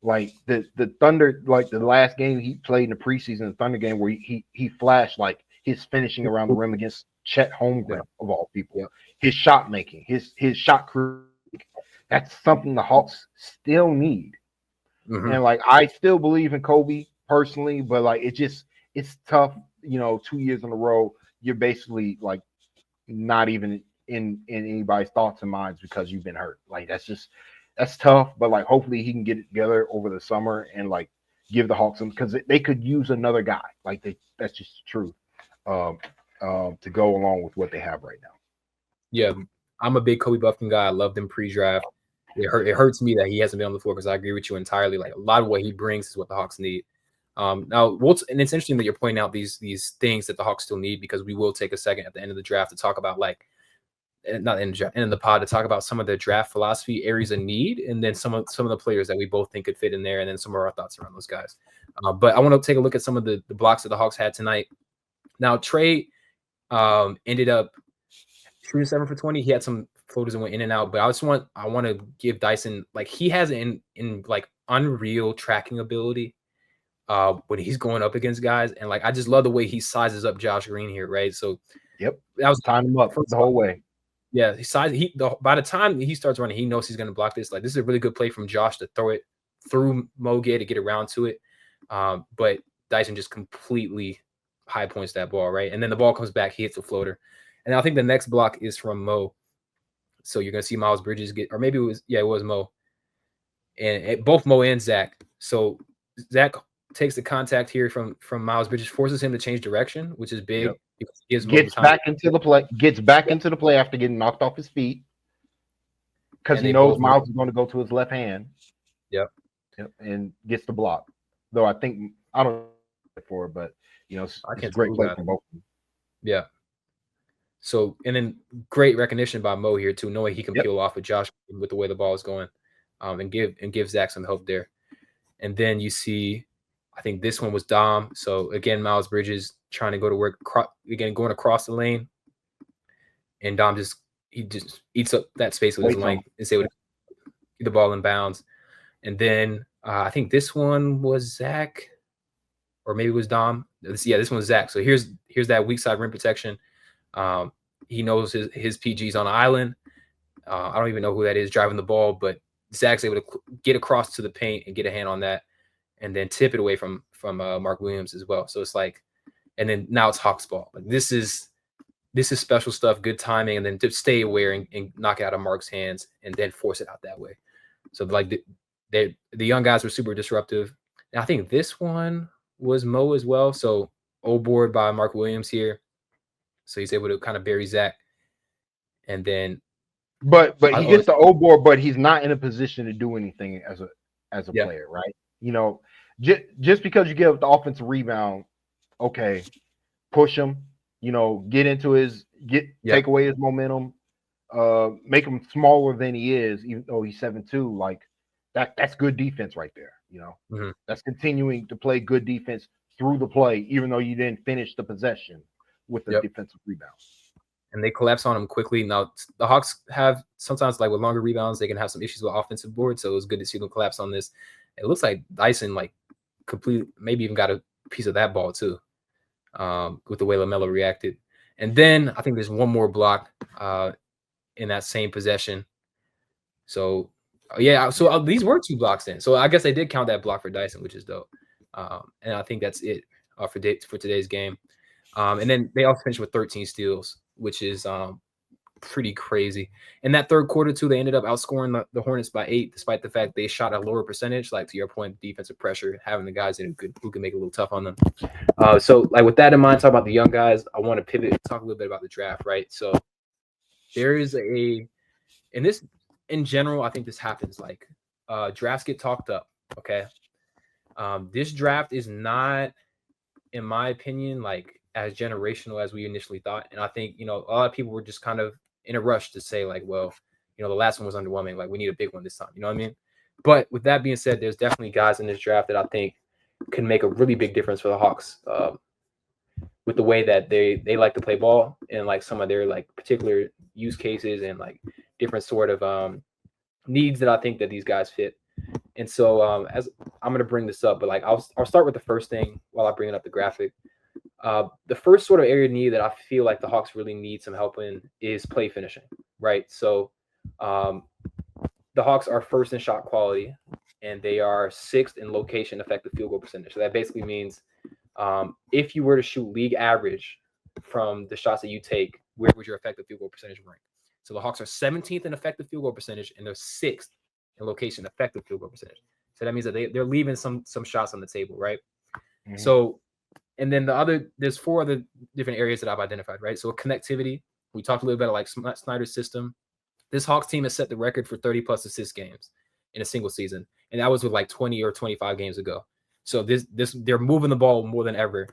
like the Thunder, like the last game he played in the preseason, the Thunder game where he flashed like his finishing around the rim against Chet Holmgren of all people. Yeah. His shot making, his shot crew. That's something the Hawks still need. Mm-hmm. And like I still believe in Kobe personally, but like it's tough. 2 years in a row, you're basically like not even in anybody's thoughts and minds because you've been hurt. Like that's tough. But like hopefully he can get it together over the summer and like give the Hawks some, because they could use another guy. Like that's just the truth. To go along with what they have right now. Yeah, I'm a big Kobe Buffkin guy. I loved him pre-draft. It hurts me that he hasn't been on the floor, because I agree with you entirely. Like a lot of what he brings is what the Hawks need. Now, and it's interesting that you're pointing out these things that the Hawks still need, because we will take a second at the end of the draft to talk about, like, not in the pod, to talk about some of the draft philosophy areas of need, and then some of the players that we both think could fit in there, and then some of our thoughts around those guys. But I want to take a look at some of the blocks that the Hawks had tonight. Now, Trey ended up shooting 7 for 20. He had some floaters and went in and out, but I want to give Dyson, like, he has in like unreal tracking ability when he's going up against guys, and like I just love the way he sizes up Josh Green here, right? So yep, that was tying him up the whole way. Yeah, by the time he starts running, he knows he's going to block this. Like, this is a really good play from Josh to throw it through Mo Gueye to get around to it, but Dyson just completely high points that ball, right? And then the ball comes back, he hits a floater. And I think the next block is from Mo. So you're going to see Miles Bridges get, or maybe it was Mo. And both Mo and Zach. So Zach takes the contact here from Miles Bridges, forces him to change direction, which is big. Yep. Gets back into the play after getting knocked off his feet, because he knows Miles is going to go to his left hand. Yep. And gets the block. Though I don't know for it, but it's a great play from both of them. Yeah. So, and then great recognition by Mo here too, knowing he can peel off with Josh with the way the ball is going, and give Zach some help there. And then you see, I think this one was Dom. So again, Miles Bridges trying to go to work, again going across the lane, and Dom just eats up that space with his length and say, "Get the ball in bounds." And then I think this one was Zach, or maybe it was Dom. Yeah, this one was Zach. So here's that weak side rim protection. He knows his PG's on an island. I don't even know who that is driving the ball, but Zach's able to get across to the paint and get a hand on that, and then tip it away from Mark Williams as well. So it's like, and then now it's Hawks ball. Like this is special stuff, good timing, and then to stay aware and knock it out of Mark's hands and then force it out that way. So like the young guys were super disruptive. And I think this one was Mo as well. So old board by Mark Williams here. So he's able to kind of bury Zach. And then But he gets the old board, but he's not in a position to do anything as a player, right? Just because you give the offensive rebound, okay, push him, get into take away his momentum, make him smaller than he is, even though he's 7'2", like that's good defense right there. Mm-hmm. That's continuing to play good defense through the play, even though you didn't finish the possession with the defensive rebound. And they collapse on him quickly. Now, the Hawks have sometimes, like with longer rebounds, they can have some issues with offensive boards. So it was good to see them collapse on this. It looks like Dyson, like, maybe even got a piece of that ball too, with the way LaMelo reacted. And then I think there's one more block in that same possession. So, so these were 2 blocks then. So I guess they did count that block for Dyson, which is dope. And I think that's it for today's game. And then they also finished with 13 steals, which is pretty crazy. In that third quarter, too, they ended up outscoring the Hornets by 8, despite the fact they shot a lower percentage. Like, to your point, defensive pressure, having the guys who can make it a little tough on them. So, like, with that in mind, talk about the young guys, I want to pivot and talk a little bit about the draft, right? So there is in general, I think this happens. Like, drafts get talked up, okay? This draft is not, in my opinion, like, as generational as we initially thought. And I think, a lot of people were just kind of in a rush to say, like, well, the last one was underwhelming. Like, we need a big one this time. You know what I mean? But with that being said, there's definitely guys in this draft that I think can make a really big difference for the Hawks with the way that they like to play ball and like some of their like particular use cases and like different sort of needs that I think that these guys fit. And so as I'm gonna bring this up, but like I'll start with the first thing while I bring it up the graphic. The first sort of area of need that I feel like the Hawks really need some help in is play finishing, right? So um, the Hawks are first in shot quality, and they are sixth in location effective field goal percentage. So that basically means if you were to shoot league average from the shots that you take, where would your effective field goal percentage rank? So the Hawks are 17th in effective field goal percentage, and they're sixth in location effective field goal percentage. So that means that they're leaving some shots on the table, right? Mm-hmm. So, and then there's four other different areas that I've identified, right? So connectivity, we talked a little bit about like Snyder's system. This Hawks team has set the record for 30 plus assist games in a single season, and that was with like 20 or 25 games ago. So they're moving the ball more than ever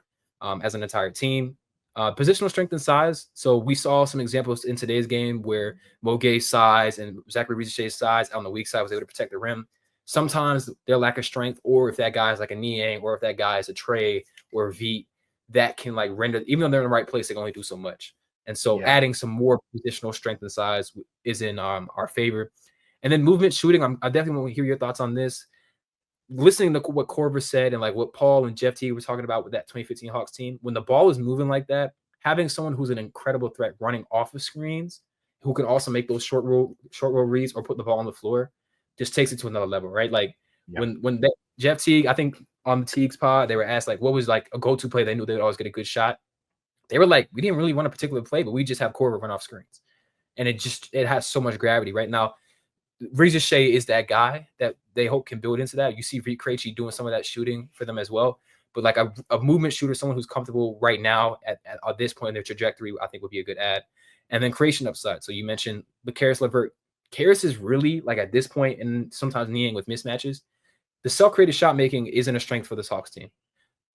as an entire team. Positional strength and size. So we saw some examples in today's game where Mo Gueye's size and Gueye Risacher's size on the weak side was able to protect the rim. Sometimes their lack of strength, or if that guy is like a Niang, or if that guy is a Trey or a Veet, that can like render, even though they're in the right place, they can only do so much. And so adding some more positional strength and size is in our favor. And then movement shooting, I definitely want to hear your thoughts on this. Listening to what Korver said and like what Paul and Jeff T were talking about with that 2015 Hawks team, when the ball is moving like that, having someone who's an incredible threat running off of screens, who can also make those short roll reads or put the ball on the floor, just takes it to another level, right? Like when Jeff Teague, I think on the Teague's pod, they were asked like what was like a go-to play they knew they would always get a good shot. They were like, we didn't really run a particular play, but we just have Korver run off screens. And it has so much gravity right now. Risacher is that guy that they hope can build into that. You see Krejci doing some of that shooting for them as well. But like a movement shooter, someone who's comfortable right now at this point in their trajectory, I think would be a good add. And then creation upside. So you mentioned the Caris LeVert. Caris is really like at this point, and sometimes Niang with mismatches, the self-created shot making isn't a strength for this Hawks team.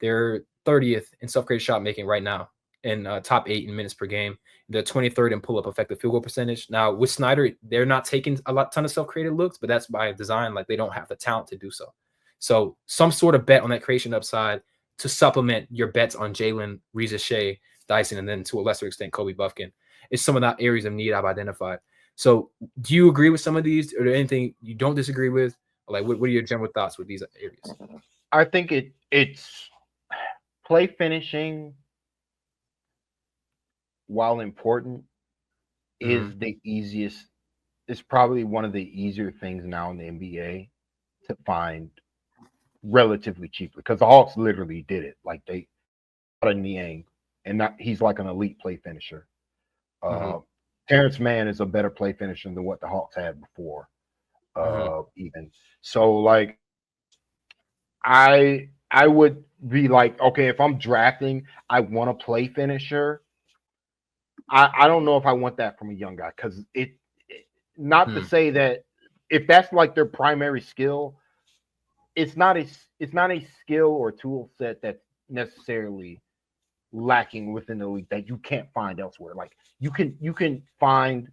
They're 30th in self-created shot making right now, in top 8 in minutes per game. They're 23rd in pull-up effective field goal percentage. Now, with Snyder, they're not taking a ton of self-created looks, but that's by design. Like, they don't have the talent to do so. So some sort of bet on that creation upside to supplement your bets on Jalen, Risacher, Dyson, and then to a lesser extent, Kobe Buffkin is some of the areas of need I've identified. So do you agree with some of these, or anything you don't disagree with? Like, what are your general thoughts with these areas? I think it's play finishing, while important, is the easiest. It's probably one of the easier things now in the NBA to find relatively cheaply, because the Hawks literally did it. Like, they got a Niang, and he's like an elite play finisher. Terrence Mann is a better play finisher than what the Hawks had before. Even so, like, I would be like, okay, if I'm drafting, I want a play finisher. I don't know if I want that from a young guy, because not to say that if that's like their primary skill, it's not a skill or tool set that's necessarily lacking within the league that you can't find elsewhere. Like, you can find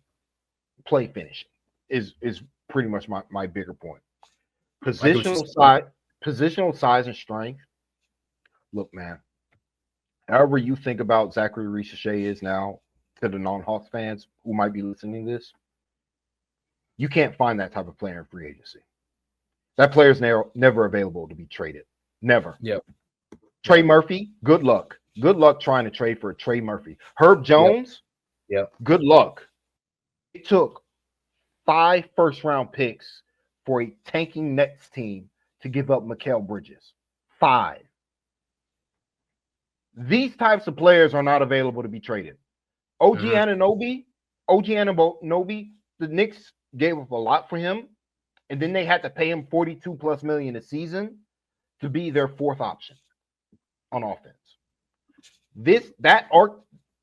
play finishing is pretty much my bigger point. Positional size and strength. Look, man, however you think about Gueye Risacher is now, to the non-Hawks fans who might be listening to this, you can't find that type of player in free agency. That player's never available to be traded. Never. Yep. Trey Murphy, good luck. Good luck trying to trade for Trey Murphy. Herb Jones, good luck. It took 5 first-round picks for a tanking Nets team to give up Mikal Bridges. 5. These types of players are not available to be traded. OG Anunoby, the Knicks gave up a lot for him, and then they had to pay him $42+ million a season to be their 4th option on offense. That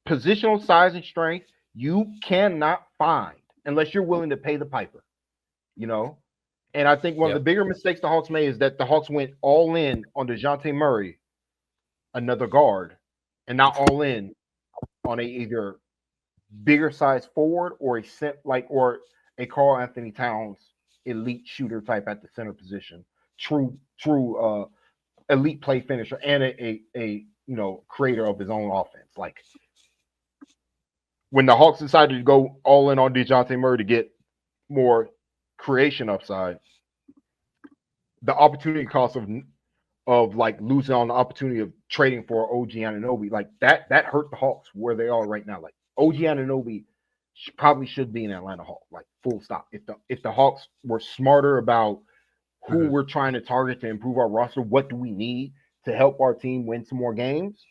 positional size and strength you cannot find unless you're willing to pay the piper, you know. And I think one of the bigger mistakes the Hawks made is that the Hawks went all in on DeJounte Murray, another guard, and not all in on either bigger size forward or a Karl Anthony Towns elite shooter type at the center position, true elite play finisher, and a creator of his own offense. Like when the Hawks decided to go all in on DeJounte Murray to get more creation upside, the opportunity cost of like losing on the opportunity of trading for OG Anunoby, like that hurt the Hawks where they are right now. Like OG Anunoby probably should be an Atlanta Hawk, like full stop. If the Hawks were smarter about who we're trying to target to improve our roster, what do we need to help our team win some more games?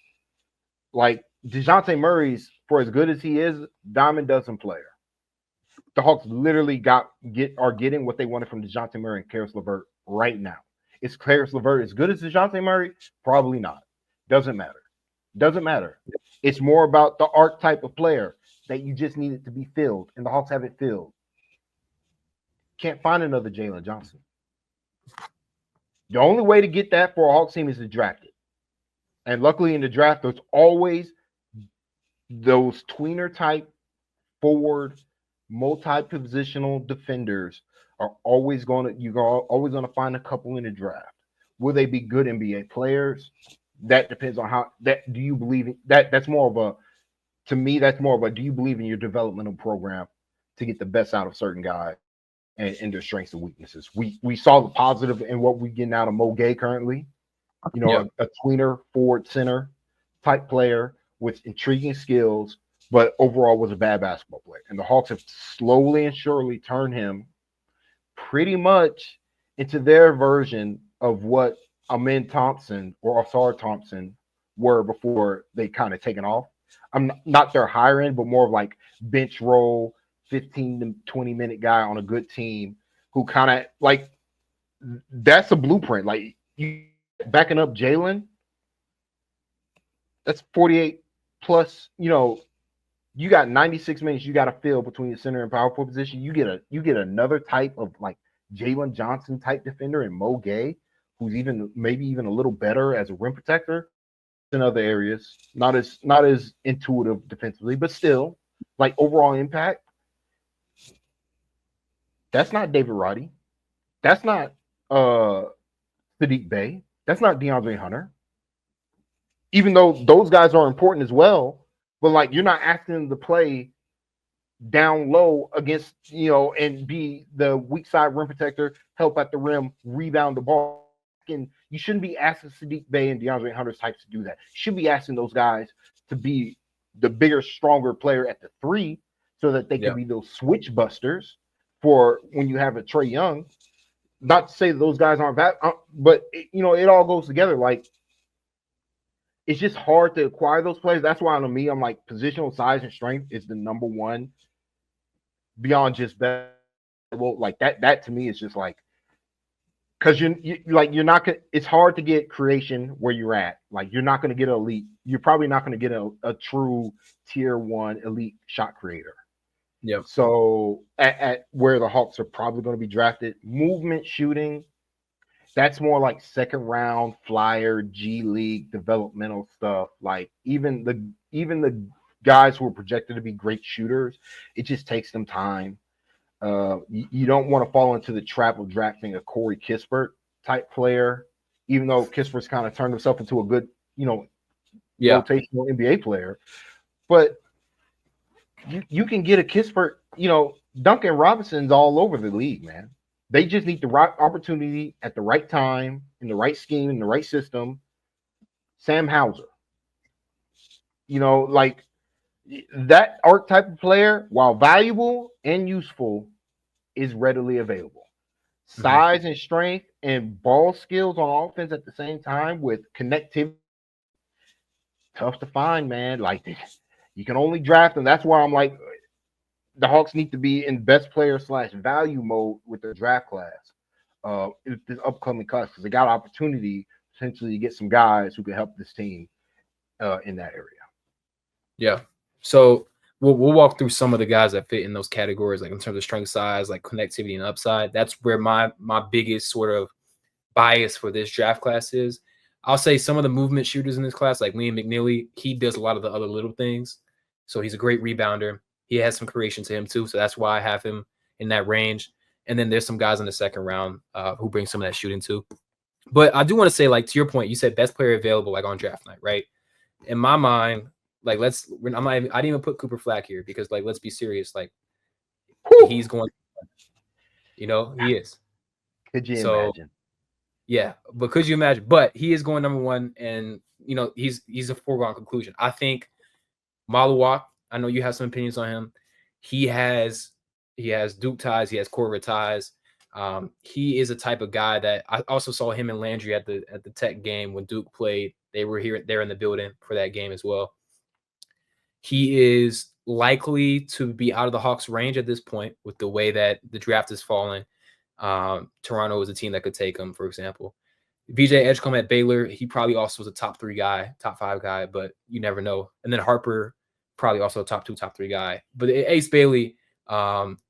Like DeJounte Murray's, for as good as he is, diamond dozen player. The Hawks literally are getting what they wanted from DeJounte Murray and Karis LeVert right now. Is Karis LeVert as good as DeJounte Murray? Probably not. Doesn't matter. It's more about the archetype of player that you just need it to be filled, and the Hawks have it filled. Can't find another Jalen Johnson. The only way to get that for a Hawks team is to draft it. And luckily in the draft, there's always those tweener type forward, multi-positional defenders are always going to find a couple in the draft. Will they be good NBA players? That depends on how that do you believe in that. That's more of a, to me, that's more of a, do you believe in your developmental program to get the best out of certain guys and their strengths and weaknesses? We saw the positive in what we're getting out of Mo Gueye currently. A tweener forward center type player with intriguing skills, but overall was a bad basketball player. And the Hawks have slowly and surely turned him pretty much into their version of what Amin Thompson or Ausar Thompson were before they kind of taken off. I'm not their higher end, but more of like bench role, 15 to 20 minute guy on a good team who kind of like, that's a blueprint. Like you backing up Jalen, that's 48 plus, you got 96 minutes you got to fill between the center and power forward position. You get another type of like Jalen Johnson type defender and Mo Gueye, who's maybe even a little better as a rim protector in other areas. Not as intuitive defensively, but still like overall impact. That's not David Roddy. That's not Sadiq Bey. That's not DeAndre Hunter. Even though those guys are important as well, but like you're not asking them to play down low against, and be the weak side rim protector, help at the rim, rebound the ball. And you shouldn't be asking Sadiq Bey and DeAndre Hunter types to do that. You should be asking those guys to be the bigger, stronger player at the three so that they can be those switch busters for when you have a Trae Young. Not to say that those guys aren't bad, but it all goes together. Like it's just hard to acquire those players. That's why on me, I'm like positional size and strength is the number one beyond just better. Well, like that to me is just like, because you're not gonna. It's hard to get creation where you're at. Like you're not going to get an elite. You're probably not going to get a true tier 1 elite shot creator. Yeah. So at where the Hawks are probably going to be drafted, movement shooting, that's more like second round flyer, G League developmental stuff. Like even the guys who are projected to be great shooters, it just takes them time. You don't want to fall into the trap of drafting a Corey Kispert type player, even though Kispert's kind of turned himself into a good, rotational NBA player. But you can get a Kispert, Duncan Robinson's all over the league, man. They just need the right opportunity at the right time, in the right scheme, in the right system. Sam Hauser. Like that archetype of player, while valuable and useful, is readily available. Size and strength and ball skills on offense at the same time with connectivity, tough to find, man. Like you can only draft them. That's why I'm like, the Hawks need to be in best player / value mode with their draft class, this upcoming class, because they got opportunity potentially to get some guys who can help this team in that area. Yeah. So we'll walk through some of the guys that fit in those categories, like in terms of strength, size, like connectivity and upside. That's where my biggest sort of bias for this draft class is. I'll say some of the movement shooters in this class, like Liam McNeely, he does a lot of the other little things. So he's a great rebounder. He has some creation to him too. So that's why I have him in that range. And then there's some guys in the second round who bring some of that shooting too. But I do want to say, like, to your point, you said best player available, like on draft night, right? in my mind, like I didn't even put Cooper Flack here because like let's be serious, like he's going, he is. Could you So imagine? yeah, but could you imagine? But he is going number one, and he's a foregone conclusion. I think Maluwak, I know you have some opinions on him. He has Duke ties, he has corporate ties. He is a type of guy that I also saw him and Landry at the Tech game when Duke played. They were there in the building for that game as well. He is likely to be out of the Hawks' range at this point with the way that the draft is falling. Toronto is a team that could take him, for example. VJ Edgecombe at Baylor, he probably also was a top 3 guy, top 5 guy, but you never know. And then Harper, probably also a top 2, top 3 guy. But Ace Bailey,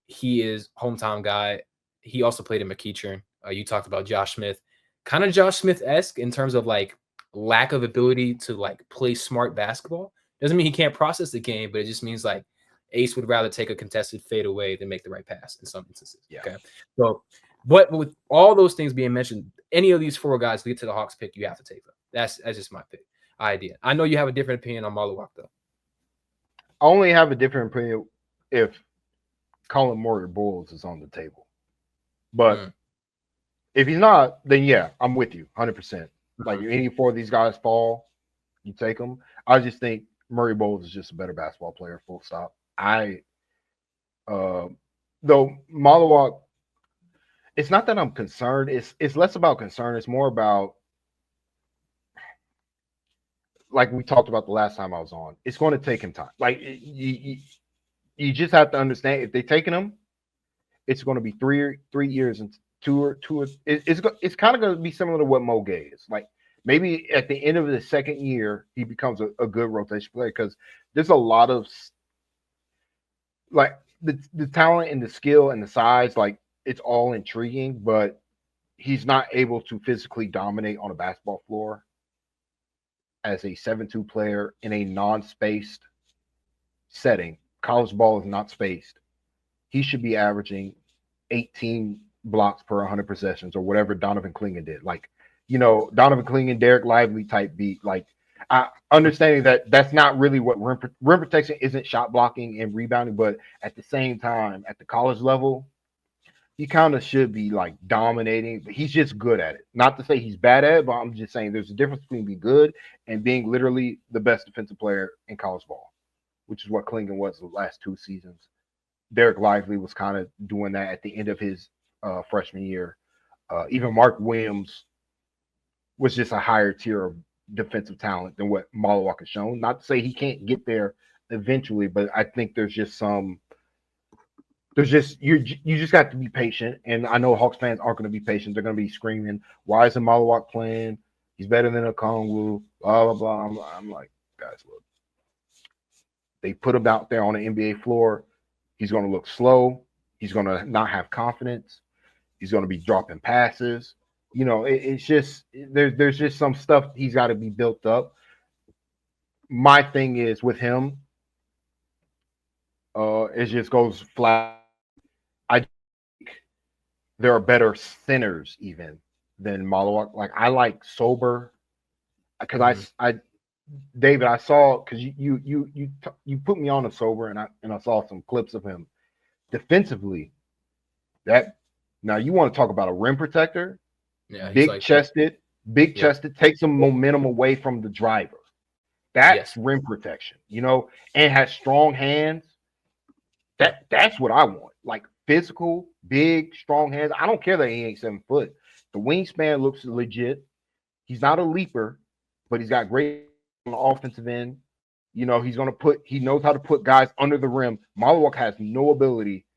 he is hometown guy. He also played in McEachern. You talked about Josh Smith, kind of Josh Smith-esque in terms of like lack of ability to like play smart basketball. Doesn't mean he can't process the game, but it just means like Ace would rather take a contested fade away than make the right pass in some instances. Yeah. Okay. So, but with all those things being mentioned, any of these 4 guys lead to the Hawks pick, you have to take them. That's just my pick idea. I know you have a different opinion on Maluwak though. I only have a different opinion if Colin Moore-Bulls is on the table. But if he's not, then yeah, I'm with you 100%. Like if any 4 of these guys fall, you take them. I just think Murray Bowles is just a better basketball player, full stop. Though Maluwak, it's not that I'm concerned. It's less about concern. It's more about, like we talked about the last time I was on, it's going to take him time. Like you just have to understand, if they're taking him, it's going to be 3 years and two. It's kind of going to be similar to what Mo Gueye is. Like maybe at the end of the second year, he becomes a good rotation player because there's a lot of like the talent and the skill and the size, like it's all intriguing, but he's not able to physically dominate on a basketball floor as a 7-2 player in a non-spaced setting. College ball is not spaced. He should be averaging 18 blocks per 100 possessions or whatever Donovan Clingan did. Like, Donovan Clingan, Derek Lively type beat. Like, understanding that that's not really what rim protection isn't, shot blocking and rebounding, but at the same time, at the college level, he kind of should be like dominating, but he's just good at it. Not to say he's bad at it, but I'm just saying there's a difference between being good and being literally the best defensive player in college ball, which is what Clingan was the last 2 seasons. Derek Lively was kind of doing that at the end of his freshman year. Even Mark Williams was just a higher tier of defensive talent than what Maluwak has shown. Not to say he can't get there eventually, but I think you just got to be patient. And I know Hawks fans aren't going to be patient. They're going to be screaming, why isn't Maluwak playing? He's better than Okongwu, blah, blah, blah. I'm like, guys, look. They put him out there on the NBA floor. He's going to look slow. He's going to not have confidence. He's going to be dropping passes. It's just there's just some stuff he's got to be built up. My thing is with him, it just goes flat. I think there are better centers even than Maluwak. Like I like Sober because David, I saw because you put me on a Sober and I saw some clips of him defensively. Now you want to talk about a rim protector? Yeah, big chested, takes some momentum away from the driver. That's rim protection, and has strong hands. That's what I want. Like physical, big, strong hands. I don't care that he ain't 7 foot. The wingspan looks legit. He's not a leaper, but he's got great on the offensive end. He knows how to put guys under the rim. Maluwak has no ability.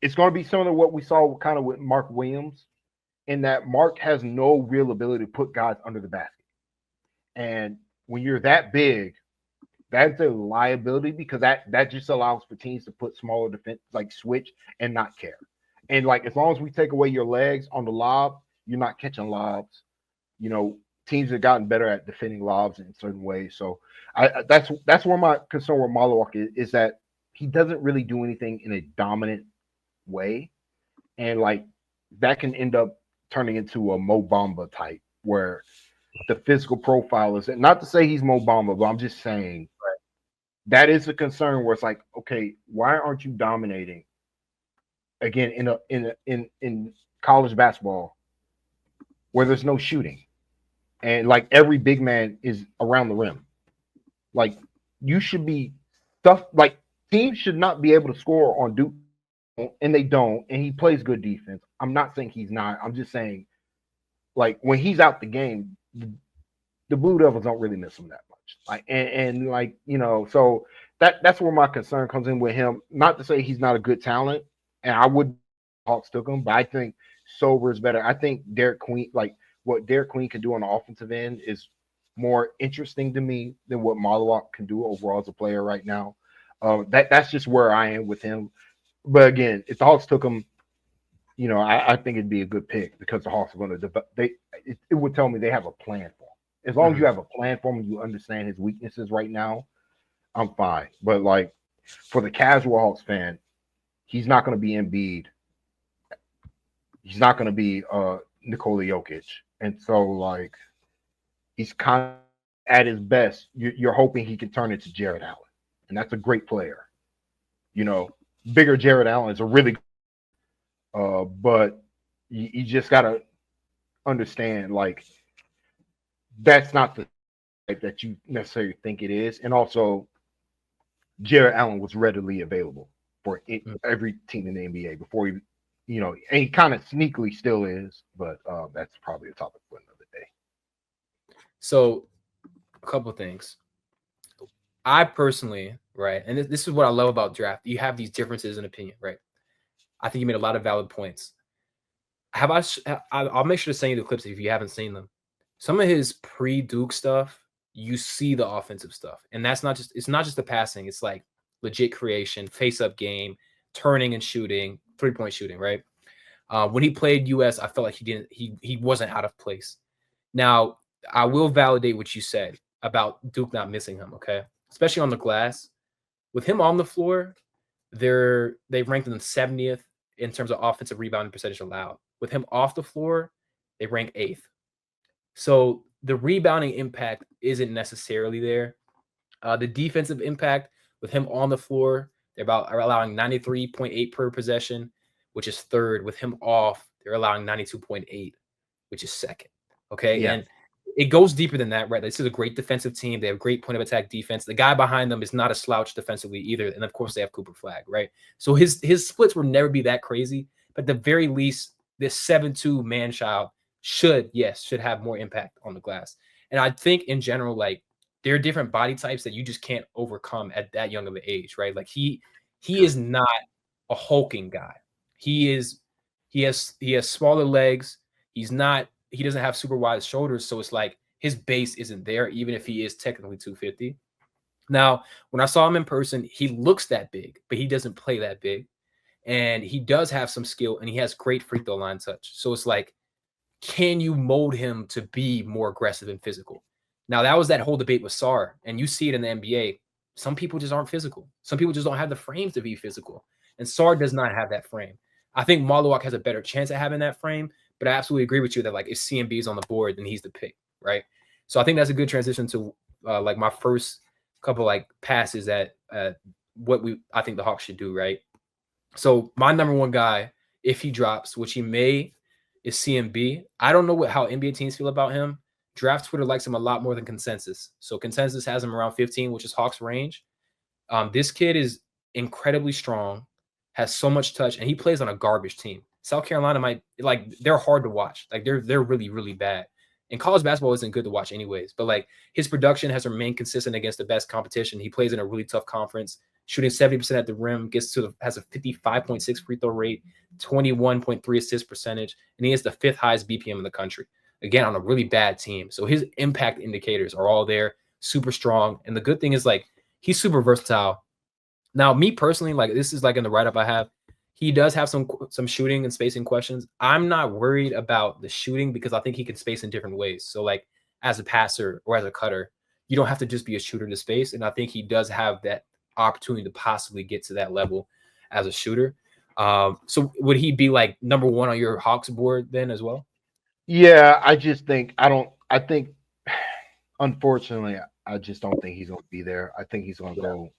It's going to be similar to what we saw kind of with Mark Williams, in that Mark has no real ability to put guys under the basket. And when you're that big, that's a liability because that just allows for teams to put smaller defense, like switch and not care. And like as long as we take away your legs on the lob, you're not catching lobs. Teams have gotten better at defending lobs in certain ways. So that's where my concern with Maluwak is that he doesn't really do anything in a dominant way. And like that can end up turning into a Mo Bamba type where the physical profile is. Not to say he's Mo Bamba, but I'm just saying that is a concern where it's like, okay, why aren't you dominating again in college basketball where there's no shooting and like every big man is around the rim? Like you should be stuff like teams should not be able to score on Duke, and they don't, and he plays good defense. I'm not saying he's not. I'm just saying like when he's out the game, the Blue Devils don't really miss him that much. Like and like, you know, so that's where my concern comes in with him. Not to say he's not a good talent, and I would Hawks took him, but I think Sober is better. I think Derek Queen, like what Derek Queen can do on the offensive end is more interesting to me than what Malawak can do overall as a player right now. That's just where I am with him. But again, if the Hawks took him, you know, I think it'd be a good pick because the Hawks are going to develop. It would tell me they have a plan for him. As long as you have a plan for him and you understand his weaknesses right now, I'm fine. But like for the casual Hawks fan, he's not going to be Embiid. He's not going to be Nikola Jokic. And so like he's kind of at his best. You're hoping he can turn into Jared Allen. And that's a great player. You know, bigger Jared Allen is a really but you just got to understand like that's not the type that you necessarily think it is. And also, Jared Allen was readily available for every team in the NBA before he, you know, and he kind of sneakily still is, but that's probably a topic for another day. So, a couple of things. I personally, right, and this is what I love about draft. You have these differences in opinion, right? I think you made a lot of valid points. I'll make sure to send you the clips if you haven't seen them. Some of his pre-Duke stuff, you see the offensive stuff. And that's not just, it's not just the passing. It's like legit creation, face-up game, turning and shooting, three-point shooting, right? When he played US, I felt like he wasn't out of place. Now, I will validate what you said about Duke not missing him, okay? Especially on the glass. With him on the floor, they ranked in the 70th in terms of offensive rebounding percentage allowed. With him off the floor, they rank 8th. So the rebounding impact isn't necessarily there. The defensive impact with him on the floor, they're allowing 93.8 per possession, which is 3rd. With him off, they're allowing 92.8, which is 2nd. Okay. Yeah. And it goes deeper than that, right? This is a great defensive team. They have great point of attack defense. The guy behind them is not a slouch defensively either. And of course, they have Cooper Flag, right? So his splits will never be that crazy. But at the very least, this 7-2 man-child should have more impact on the glass. And I think in general, like there are different body types that you just can't overcome at that young of an age, right? Like he is not a hulking guy. He has smaller legs. He doesn't have super wide shoulders. So it's like his base isn't there, even if he is technically 250. Now, when I saw him in person, he looks that big, but he doesn't play that big. And he does have some skill and he has great free throw line touch. So it's like, can you mold him to be more aggressive and physical? Now, that was that whole debate with Sarr, and you see it in the NBA. Some people just aren't physical. Some people just don't have the frames to be physical. And Sarr does not have that frame. I think Malawak has a better chance at having that frame, but I absolutely agree with you that like if CMB is on the board, then he's the pick, right? So I think that's a good transition to like my first couple like passes at what I think the Hawks should do, right? So my number one guy, if he drops, which he may, is CMB. I don't know how NBA teams feel about him. Draft Twitter likes him a lot more than Consensus. So Consensus has him around 15, which is Hawks range. This kid is incredibly strong, has so much touch, and he plays on a garbage team. South Carolina they're hard to watch. Like they're really, really bad. And college basketball isn't good to watch anyways. But like his production has remained consistent against the best competition. He plays in a really tough conference, shooting 70% at the rim, has a 55.6 free throw rate, 21.3 assist percentage, and he has the 5th highest BPM in the country. Again, on a really bad team. So his impact indicators are all there, super strong. And the good thing is like he's super versatile. Now, me personally, like this is like in the write-up I have, he does have some shooting and spacing questions. I'm not worried about the shooting because I think he can space in different ways. So like as a passer or as a cutter, you don't have to just be a shooter to space. And I think he does have that opportunity to possibly get to that level as a shooter. So would he be like number 1 on your Hawks board then as well? Yeah, I just think I think Unfortunately, I just don't think he's going to be there. I think he's going to go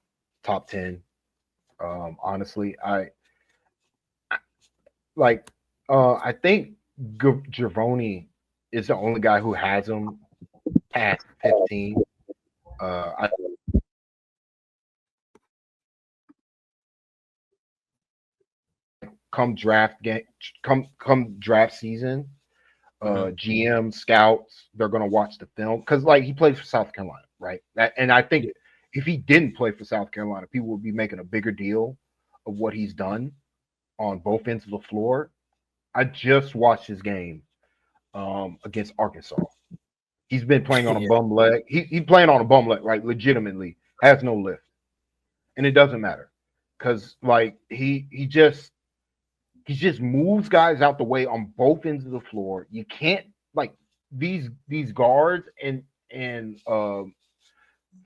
top 10. Honestly, I think Giovanni is the only guy who has him past 15. I come draft game, come draft season, GM scouts, they're gonna watch the film because like he plays for South Carolina, right? And I think if he didn't play for South Carolina, people would be making a bigger deal of what he's done on both ends of the floor. I just watched his game against Arkansas. He's been playing on a bum leg. He's playing on a bum leg, like legitimately has no lift, and it doesn't matter because like he just moves guys out the way on both ends of the floor. You can't like these guards and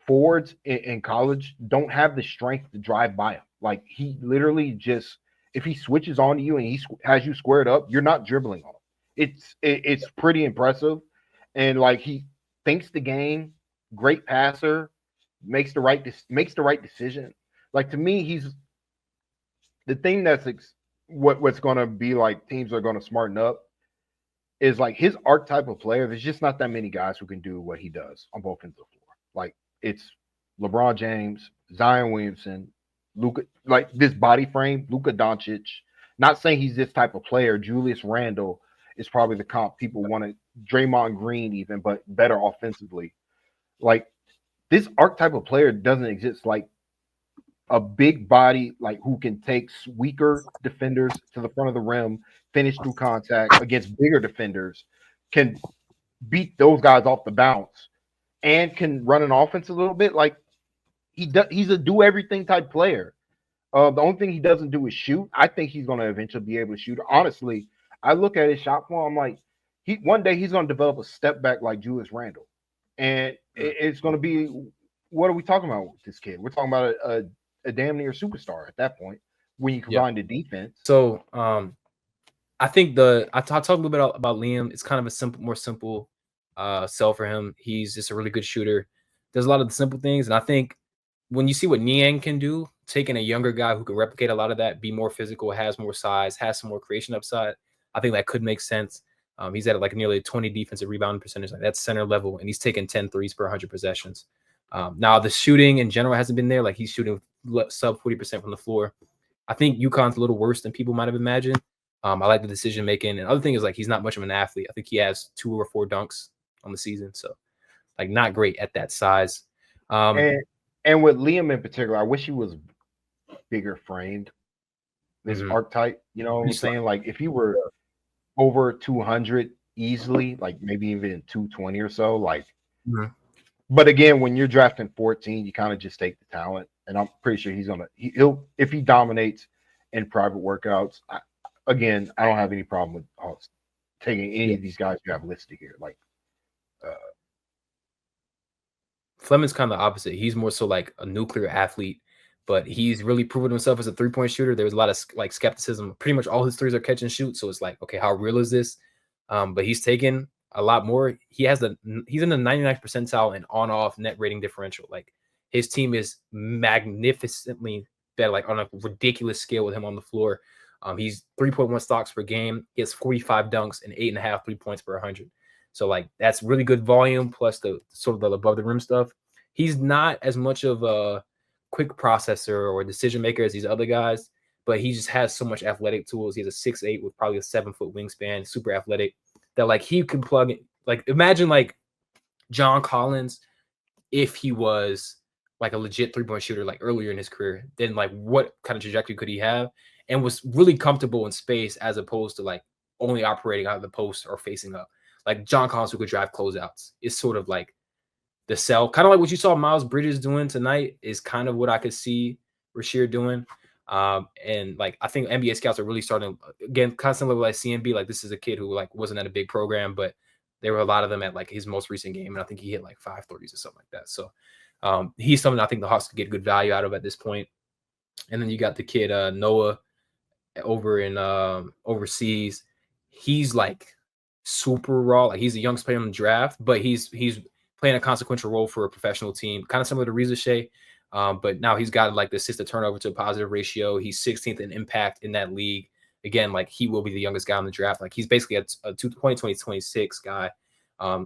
forwards in college don't have the strength to drive by him. Like he literally just if he switches on to you and he has you squared up, you're not dribbling on him. It's pretty impressive, and like he thinks the game, great passer, makes the right decision. Like to me, he's the thing that's what's going to be like teams are going to smarten up is like his archetype of player. There's just not that many guys who can do what he does on both ends of the floor. Like it's LeBron James, Zion Williamson, Luka, like this body frame, Luka Doncic. Not saying he's this type of player. Julius Randle is probably the comp people want to. Draymond Green even, but better offensively. Like this archetype of player doesn't exist. Like a big body, like who can take weaker defenders to the front of the rim, finish through contact against bigger defenders, can beat those guys off the bounce, and can run an offense a little bit. Like he's a do everything type player. The only thing he doesn't do is shoot. I think he's going to eventually be able to shoot. Honestly, I look at his shot form. I'm like, one day he's going to develop a step back like Julius Randle, and it's going to be. What are we talking about with this kid? We're talking about a damn near superstar at that point when you combine the defense. So I think I talked a little bit about Liam. It's kind of a more simple sell for him. He's just a really good shooter. There's a lot of the simple things, and I think when you see what Niang can do, taking a younger guy who can replicate a lot of that, be more physical, has more size, has some more creation upside, I think that could make sense. He's at like nearly 20 defensive rebounding percentage. Like that's center level, and he's taking 10 threes per 100 possessions. Now the shooting in general hasn't been there. Like he's shooting sub 40% from the floor. I think UConn's a little worse than people might have imagined. I like the decision making. And other thing is like he's not much of an athlete. I think he has 2 or 4 dunks on the season. So like not great at that size. And with Liam in particular, I wish he was bigger framed. This archetype, you know what I'm saying? Like if he were over 200 easily, like maybe even 220 or so, like but again, when you're drafting 14, you kind of just take the talent. And I'm pretty sure he'll if he dominates in private workouts. I don't have any problem with taking any of these guys you have listed here. Like Fleming's kind of the opposite. He's more so like a nuclear athlete, but he's really proven himself as a 3-point shooter. There's a lot of like skepticism. Pretty much all his threes are catch and shoot. So it's like, okay, how real is this? But he's taken a lot more. He's in the 99th percentile in on-off net rating differential. Like his team is magnificently better, like on a ridiculous scale with him on the floor. He's 3.1 stocks per game, gets 45 dunks and 8.5 3 points per 100. So like that's really good volume plus the sort of the above the rim stuff. He's not as much of a quick processor or decision maker as these other guys, but he just has so much athletic tools. He has a 6'8" with probably a 7-foot wingspan, super athletic, that like he can plug in. Like imagine like John Collins if he was like a legit 3-point shooter like earlier in his career, then like what kind of trajectory could he have? And was really comfortable in space as opposed to like only operating out of the post or facing up. Like John Collins who could drive closeouts is sort of like the sell. Kind of like what you saw Miles Bridges doing tonight is kind of what I could see Rasheer doing. And like I think NBA scouts are really starting again, constantly like CMB. Like this is a kid who like wasn't at a big program, but there were a lot of them at like his most recent game, and I think he hit like 5 threes or something like that. So he's something I think the Hawks could get good value out of at this point. And then you got the kid Noah over in overseas. He's like super raw. Like he's the youngest player in the draft, but he's playing a consequential role for a professional team, kind of similar to Risacher. But now he's got like the assist to turnover to a positive ratio. He's 16th in impact in that league. Again, like he will be the youngest guy in the draft. Like he's basically a 2026 guy,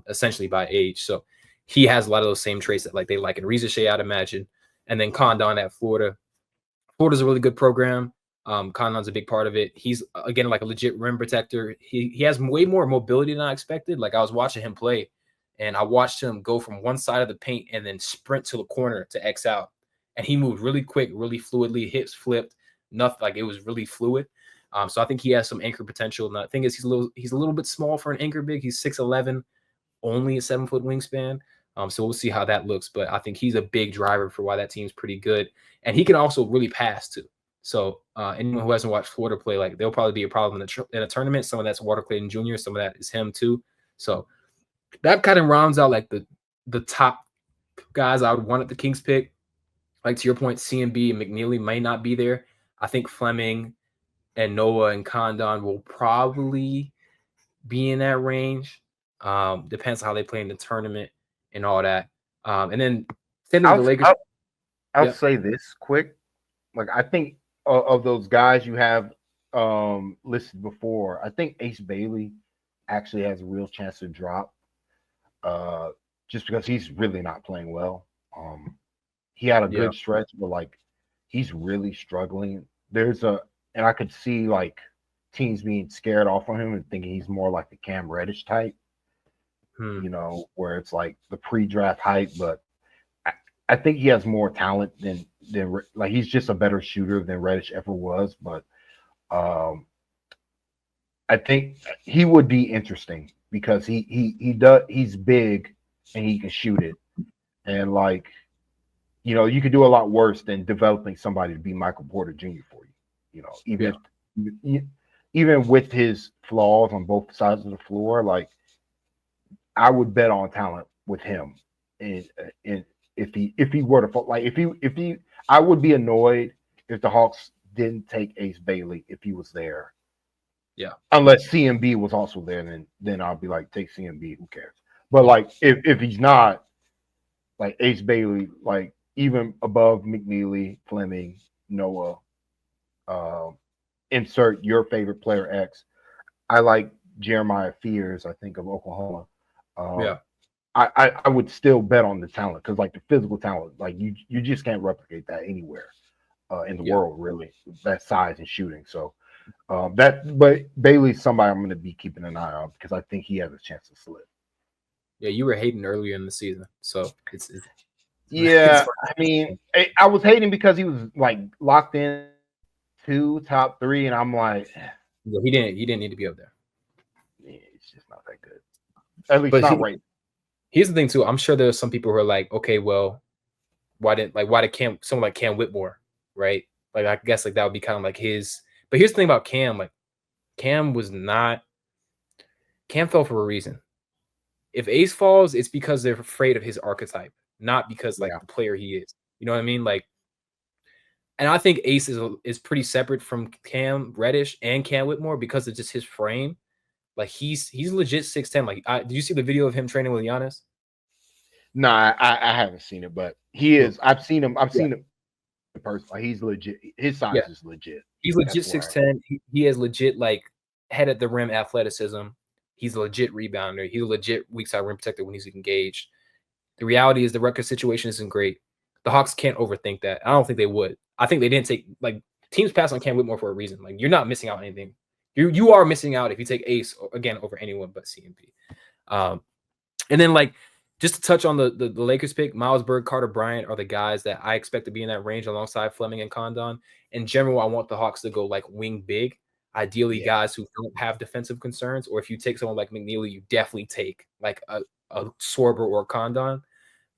essentially by age. So he has a lot of those same traits that like they like in Risacher, I'd imagine. And then Condon at Florida. Florida's a really good program. Condon's a big part of it. He's again like a legit rim protector. He has way more mobility than I expected. Like I was watching him play, and I watched him go from one side of the paint and then sprint to the corner to X out. And he moved really quick, really fluidly, hips flipped, nothing like it was really fluid. So I think he has some anchor potential. And the thing is, he's a little bit small for an anchor big. He's 6'11", only a 7-foot wingspan. So we'll see how that looks. But I think he's a big driver for why that team's pretty good. And he can also really pass too. So anyone who hasn't watched Florida play, like there'll probably be a problem in a tournament. Some of that's Walter Clayton Jr., some of that is him too. So that kind of rounds out like the top guys I would want at the Kings pick. Like to your point, CMB and McNeely may not be there. I think Fleming and Noah and Condon will probably be in that range. Depends on how they play in the tournament and all that. And then same thing with the Lakers. I'll say this quick. Like I think of those guys you have listed before, I think Ace Bailey actually has a real chance to drop. Just because he's really not playing well. He had a good stretch, but like he's really struggling. And I could see like teams being scared off of him and thinking he's more like the Cam Reddish type, you know, where it's like the pre-draft hype. But I think he has more talent than like he's just a better shooter than Reddish ever was. But I think he would be interesting because he's big and he can shoot it. And like, you know, you could do a lot worse than developing somebody to be Michael Porter Jr. for you. You know, even with his flaws on both sides of the floor, like I would bet on talent with him. And if he were to like if he I would be annoyed if the Hawks didn't take Ace Bailey if he was there. Yeah. Unless CMB was also there, then I'll be like, take CMB, who cares? But like if he's not, like Ace Bailey, like even above McNeely, Fleming, Noah, insert your favorite player X. I like Jeremiah Fears, I think, of Oklahoma. I would still bet on the talent because like the physical talent, like you just can't replicate that anywhere in the world, really, that size and shooting. So but Bailey's somebody I'm going to be keeping an eye on because I think he has a chance to slip. Yeah, you were hating earlier in the season, so it's I mean, I was hating because he was like locked in 2 top 3, and I'm like, he didn't need to be up there. Yeah, it's just not that good. At least not right. Here's the thing too. I'm sure there's some people who are like, okay, well, why did someone like Cam Whitmore, right? Like I guess like that would be kind of like his. But here's the thing about Cam, like Cam fell for a reason. If Ace falls, it's because they're afraid of his archetype, not because like the player he is. You know what I mean? Like, and I think Ace is pretty separate from Cam Reddish and Cam Whitmore because of just his frame. Like he's legit 6'10". Like, did you see the video of him training with Giannis? No, I haven't seen it, but he is. I've seen him. I've seen him in person. Like he's legit. His size is legit. He's legit 6'10". He has legit like head at the rim athleticism. He's a legit rebounder. He's a legit weak side rim protector when he's engaged. The reality is the record situation isn't great. The Hawks can't overthink that. I don't think they would. I think they didn't take like teams pass on Cam Whitmore for a reason. Like you're not missing out on anything. You are missing out if you take Ace again over anyone but CMP. And then like just to touch on the Lakers pick, Miles Bird, Carter Bryant are the guys that I expect to be in that range alongside Fleming and Condon. In general, I want the Hawks to go like wing big. Ideally, guys who don't have defensive concerns, or if you take someone like McNeely, you definitely take like a Sorber or a Condon.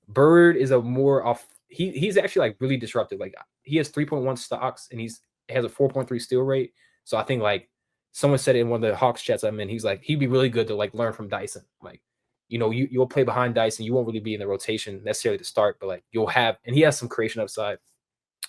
Bird is a more off. He's actually like really disruptive. Like he has 3.1 stocks and he has a 4.3 steal rate. So I think like someone said it in one of the Hawks chats I'm in, he's like he'd be really good to like learn from Dyson. Like you know you'll play behind Dyson, you won't really be in the rotation necessarily to start, but like you'll have, and he has some creation upside.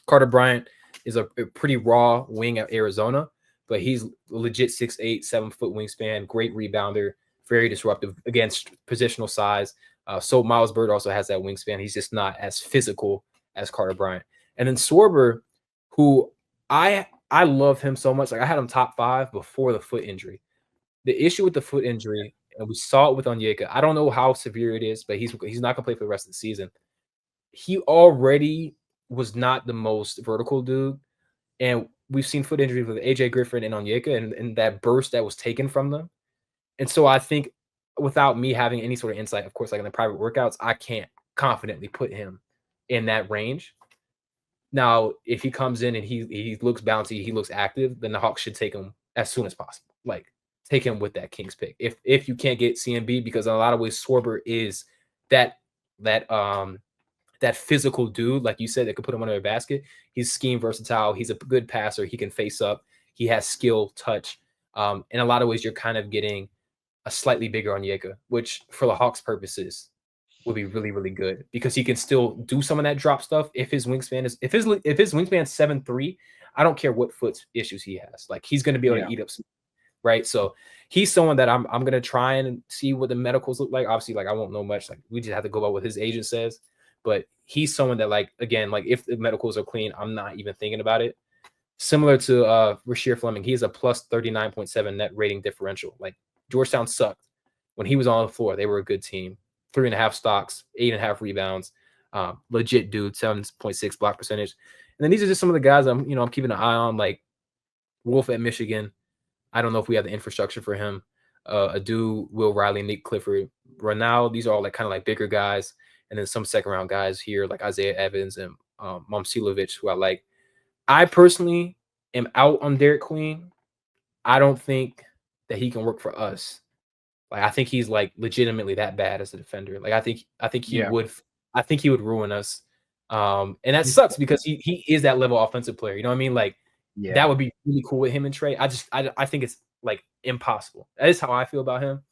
Carter Bryant is a pretty raw wing at Arizona. But he's legit 6'8", 7-foot wingspan, great rebounder, very disruptive against positional size. So Miles Bird also has that wingspan. He's just not as physical as Carter Bryant. And then Swarber, who I love him so much. Like I had him top 5 before the foot injury. The issue with the foot injury, and we saw it with Onyeka. I don't know how severe it is, but he's not gonna play for the rest of the season. He already was not the most vertical dude, and we've seen foot injuries with AJ Griffin and Onyeka, and that burst that was taken from them. And so I think without me having any sort of insight, of course, like in the private workouts, I can't confidently put him in that range. Now, if he comes in and he looks bouncy, he looks active, then the Hawks should take him as soon as possible. Like take him with that Kings pick. If you can't get CMB, because in a lot of ways Swarber is that that that physical dude, like you said, that could put him under a basket. He's scheme versatile. He's a good passer. He can face up. He has skill, touch. In a lot of ways, you're kind of getting a slightly bigger Onyeka, which for the Hawks purposes would be really, really good because he can still do some of that drop stuff. If his wingspan is if his wingspan 7'3", I don't care what foot issues he has. Like he's going to be able to eat up some, right? So he's someone that I'm gonna try and see what the medicals look like. Obviously, like I won't know much. Like we just have to go by what his agent says. But he's someone that, like, again, like if the medicals are clean, I'm not even thinking about it. Similar to Rasheer Fleming, he has a plus 39.7 net rating differential. Like Georgetown sucked when he was on the floor. They were a good team. 3.5 stocks, 8.5 rebounds. Legit dude, 7.6 block percentage. And then these are just some of the guys I'm keeping an eye on, like Wolf at Michigan. I don't know if we have the infrastructure for him. Adu, Will Riley, Nick Clifford, Ronald. These are all like kind of like bigger guys. And then some second round guys here like Isaiah Evans and Momcilovic, who I like. I personally am out on Derek Queen. I don't think that he can work for us. Like I think he's like legitimately that bad as a defender. Like I think he would ruin us. And that sucks because he is that level offensive player. You know what I mean? Like that would be really cool with him and Trey. I think it's like impossible. That is how I feel about him.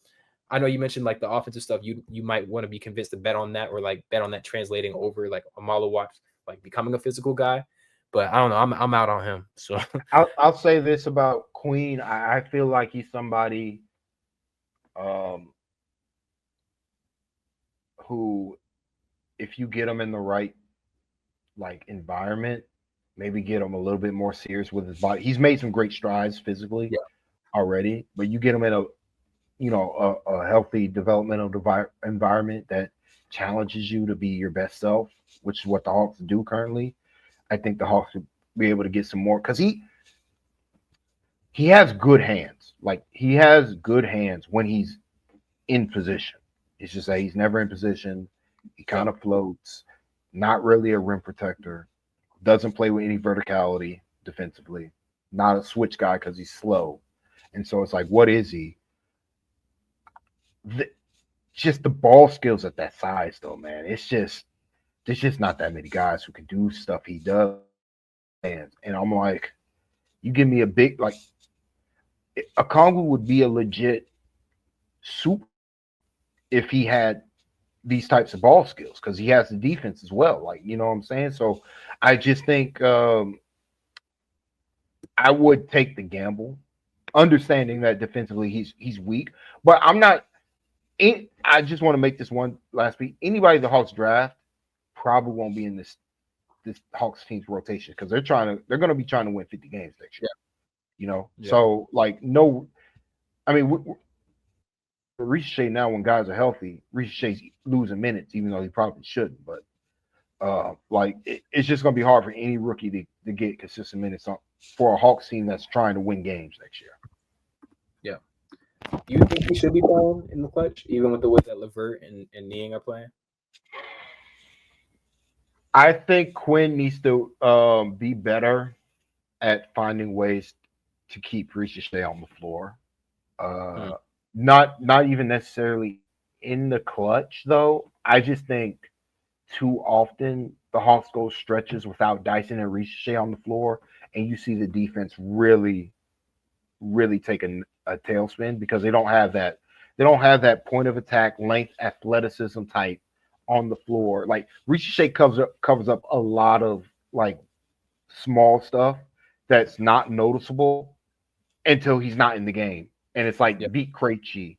I know you mentioned like the offensive stuff. You might want to be convinced to bet on that or like bet on that translating over like Amala Watts, like becoming a physical guy. But I don't know. I'm out on him. So I'll say this about Queen. I feel like he's somebody who, if you get him in the right like environment, maybe get him a little bit more serious with his body. He's made some great strides physically already, but you get him in a healthy developmental environment that challenges you to be your best self, which is what the Hawks do currently. I think the Hawks would be able to get some more because he has good hands. Like he has good hands when he's in position. It's just that he's never in position. He kind of floats, not really a rim protector, doesn't play with any verticality defensively, not a switch guy because he's slow. And so it's like, what is he? Just the ball skills at that size, though, man. There's just not that many guys who can do stuff he does. And I'm like, you give me a big, like, a Okongwu would be a legit super if he had these types of ball skills because he has the defense as well. Like, you know what I'm saying? So I just think I would take the gamble, understanding that defensively he's weak. But I'm not. I just want to make this one last week. Anybody the Hawks draft probably won't be in this Hawks team's rotation because they're going to be trying to win 50 games next year. You know, so like no, I mean, Risacher now when guys are healthy, Risacher's losing minutes even though he probably shouldn't. But like it's just going to be hard for any rookie to get consistent minutes for a Hawks team that's trying to win games next year. Yeah. Do you think he should be playing in the clutch, even with the way that Levert and Niang are playing? I think Quinn needs to be better at finding ways to keep Risacher on the floor. Not even necessarily in the clutch, though. I just think too often the Hawks go stretches without Dyson and Risacher on the floor, and you see the defense really, really take a tailspin because they don't have that. They don't have that point of attack, length, athleticism type on the floor. Like Risacher covers up a lot of like small stuff that's not noticeable until he's not in the game. And it's like beat Krejci,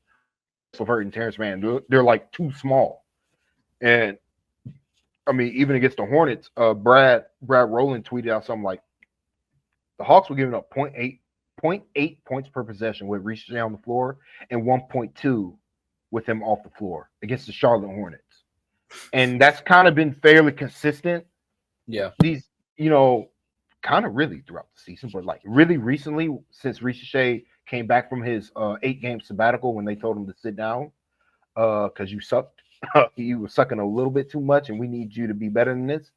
Levert, and Terrence Mann. They're like too small. And I mean, even against the Hornets, Brad Rowland tweeted out something like the Hawks were giving up point eight points per possession with Risacher on the floor and 1.2 with him off the floor against the Charlotte Hornets. And that's kind of been fairly consistent. Yeah. These, kind of really throughout the season, but like really recently, since Risacher came back from his 8-game sabbatical when they told him to sit down because you sucked. You were sucking a little bit too much, and we need you to be better than this.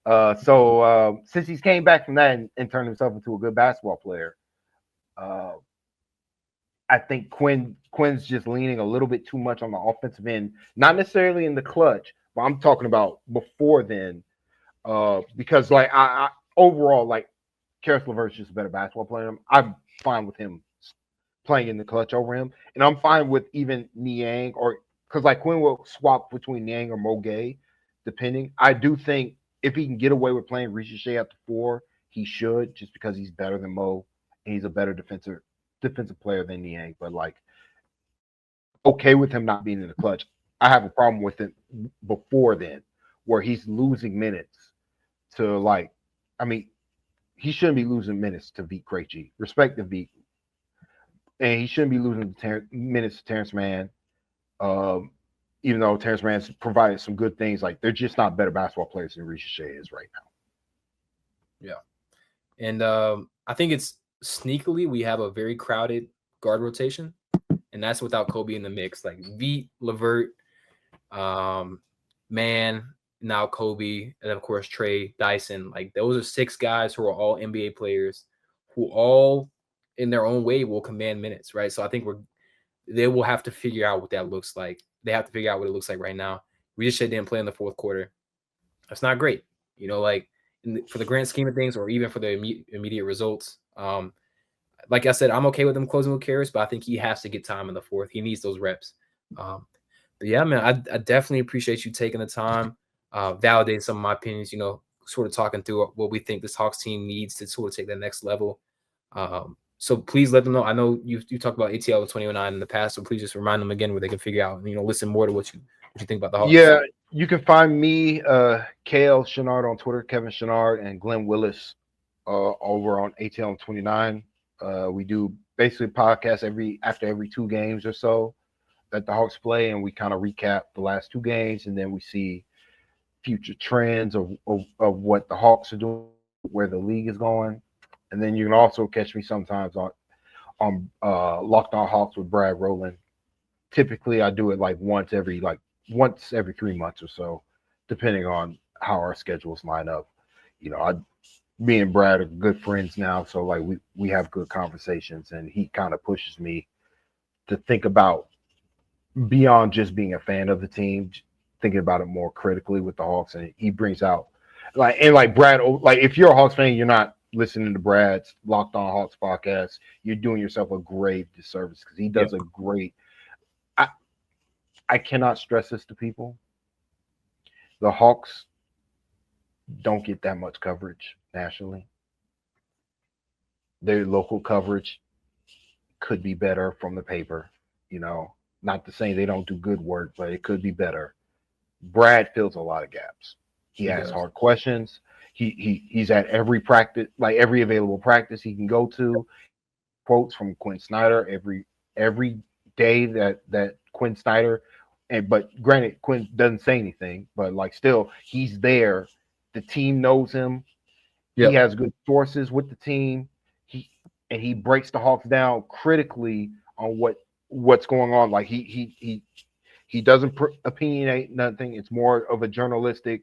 So since he's came back from that and turned himself into a good basketball player, I think Quinn's just leaning a little bit too much on the offensive end, not necessarily in the clutch, but I'm talking about before then. Because like I overall, like Karis LeVert's just a better basketball player. I'm fine with him playing in the clutch over him, and I'm fine with even Niang, or because like Quinn will swap between Niang or Mo Gueye, depending. I do think if he can get away with playing Risacher at the 4, he should, just because he's better than Mo and he's a better defensive player than Niang. But like, okay with him not being in the clutch. I have a problem with it before then, where he's losing minutes to like, I mean, he shouldn't be losing minutes to Vik Krejci. Respect the Vik. And he shouldn't be losing minutes to Terrence Mann. Even though Terrence Mann's provided some good things, like they're just not better basketball players than Risacher is right now. Yeah. And I think it's sneakily we have a very crowded guard rotation, and that's without Kobe in the mix. Like Vik, LeVert, Mann, now Kobe, and of course Trey, Dyson. Like those are 6 guys who are all NBA players, who all in their own way will command minutes, right? So I think they will have to figure out what that looks like. They have to figure out what it looks like right now. Risacher didn't play in the fourth quarter. That's not great, like for the grand scheme of things, or even for the immediate results. Like I said, I'm okay with him closing with Karis, but I think he has to get time in the fourth. He needs those reps. But yeah, man, I definitely appreciate you taking the time, validating some of my opinions, sort of talking through what we think this Hawks team needs to sort of take that next level. So please let them know. I know you talked about ATL 2009 in the past, so please just remind them again where they can figure out, listen more to what you think about the Hawks. Yeah, you can find me, KL Chenard on Twitter, Kevin Chenard, and Glenn Willis over on ATL 29. We do basically podcasts after every 2 games or so that the Hawks play, and we kind of recap the last 2 games, and then we see future trends of what the Hawks are doing, where the league is going. And then you can also catch me sometimes on Locked On Hawks with Brad Rowland. Typically, I do it like once every 3 months or so, depending on how our schedules line up. Me and Brad are good friends now, so like we have good conversations, and he kind of pushes me to think about beyond just being a fan of the team, thinking about it more critically with the Hawks, and he brings out like Brad, like if you're a Hawks fan, you're not listening to Brad's Locked On Hawks podcast, you're doing yourself a grave disservice, because he does a great. I cannot stress this to people. The Hawks don't get that much coverage nationally. Their local coverage could be better from the paper. Not to say they don't do good work, but it could be better. Brad fills a lot of gaps. He asks hard questions. He's at every practice, like every available practice he can go to. Quotes from Quinn Snyder every day that Quinn Snyder, but granted, Quinn doesn't say anything, but like still he's there. The team knows him. Yep. He has good sources with the team. He breaks the Hawks down critically on what's going on. Like he doesn't opinionate nothing. It's more of a journalistic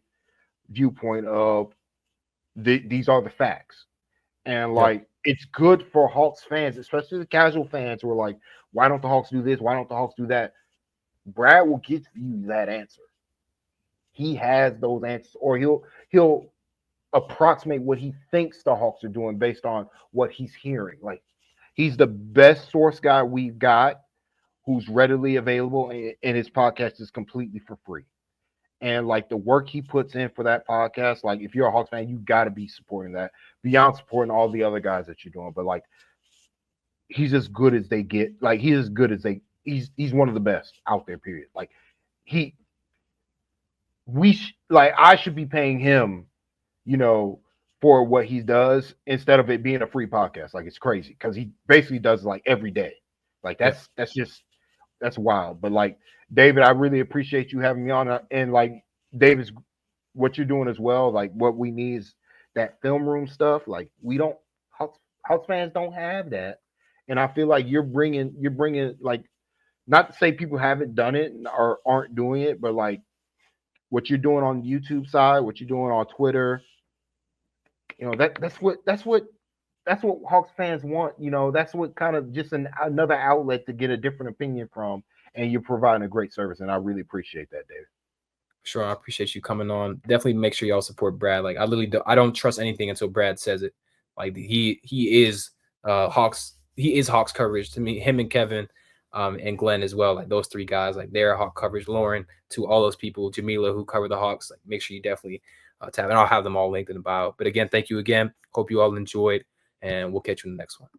viewpoint of these are the facts. And like it's good for Hawks fans, especially the casual fans who are like, why don't the Hawks do this? Why don't the Hawks do that? Brad will give you that answer. He has those answers, or he'll approximate what he thinks the Hawks are doing based on what he's hearing. Like he's the best source guy we've got who's readily available, and his podcast is completely for free. And like the work he puts in for that podcast, like if you're a Hawks fan, you got to be supporting that beyond supporting all the other guys that you're doing. But like he's as good as they get. Like he's as good as he's one of the best out there, period. Like I should be paying him, you know, for what he does instead of it being a free podcast. Like, it's crazy because he basically does like every day. Like that's wild. But like, David, I really appreciate you having me on. And like, David's what you're doing as well. Like, what we need is that film room stuff. Like, we don't House fans don't have that, and I feel like you're bringing like, not to say people haven't done it or aren't doing it, but like what you're doing on YouTube side, what you're doing on Twitter, you know, that's what Hawks fans want. You know, that's what kind of just another outlet to get a different opinion from, and you're providing a great service, and I really appreciate that, David. Sure, I appreciate you coming on. Definitely make sure y'all support Brad. Like, I don't trust anything until Brad says it. Like, he is Hawks. He is Hawks coverage to me. Him and Kevin, and Glenn as well. Like, those three guys, like, they're Hawk coverage. Lauren, to all those people, Jamila who cover the Hawks. Like, make sure you definitely tap, and I'll have them all linked in the bio. But again, thank you again. Hope you all enjoyed, and we'll catch you in the next one.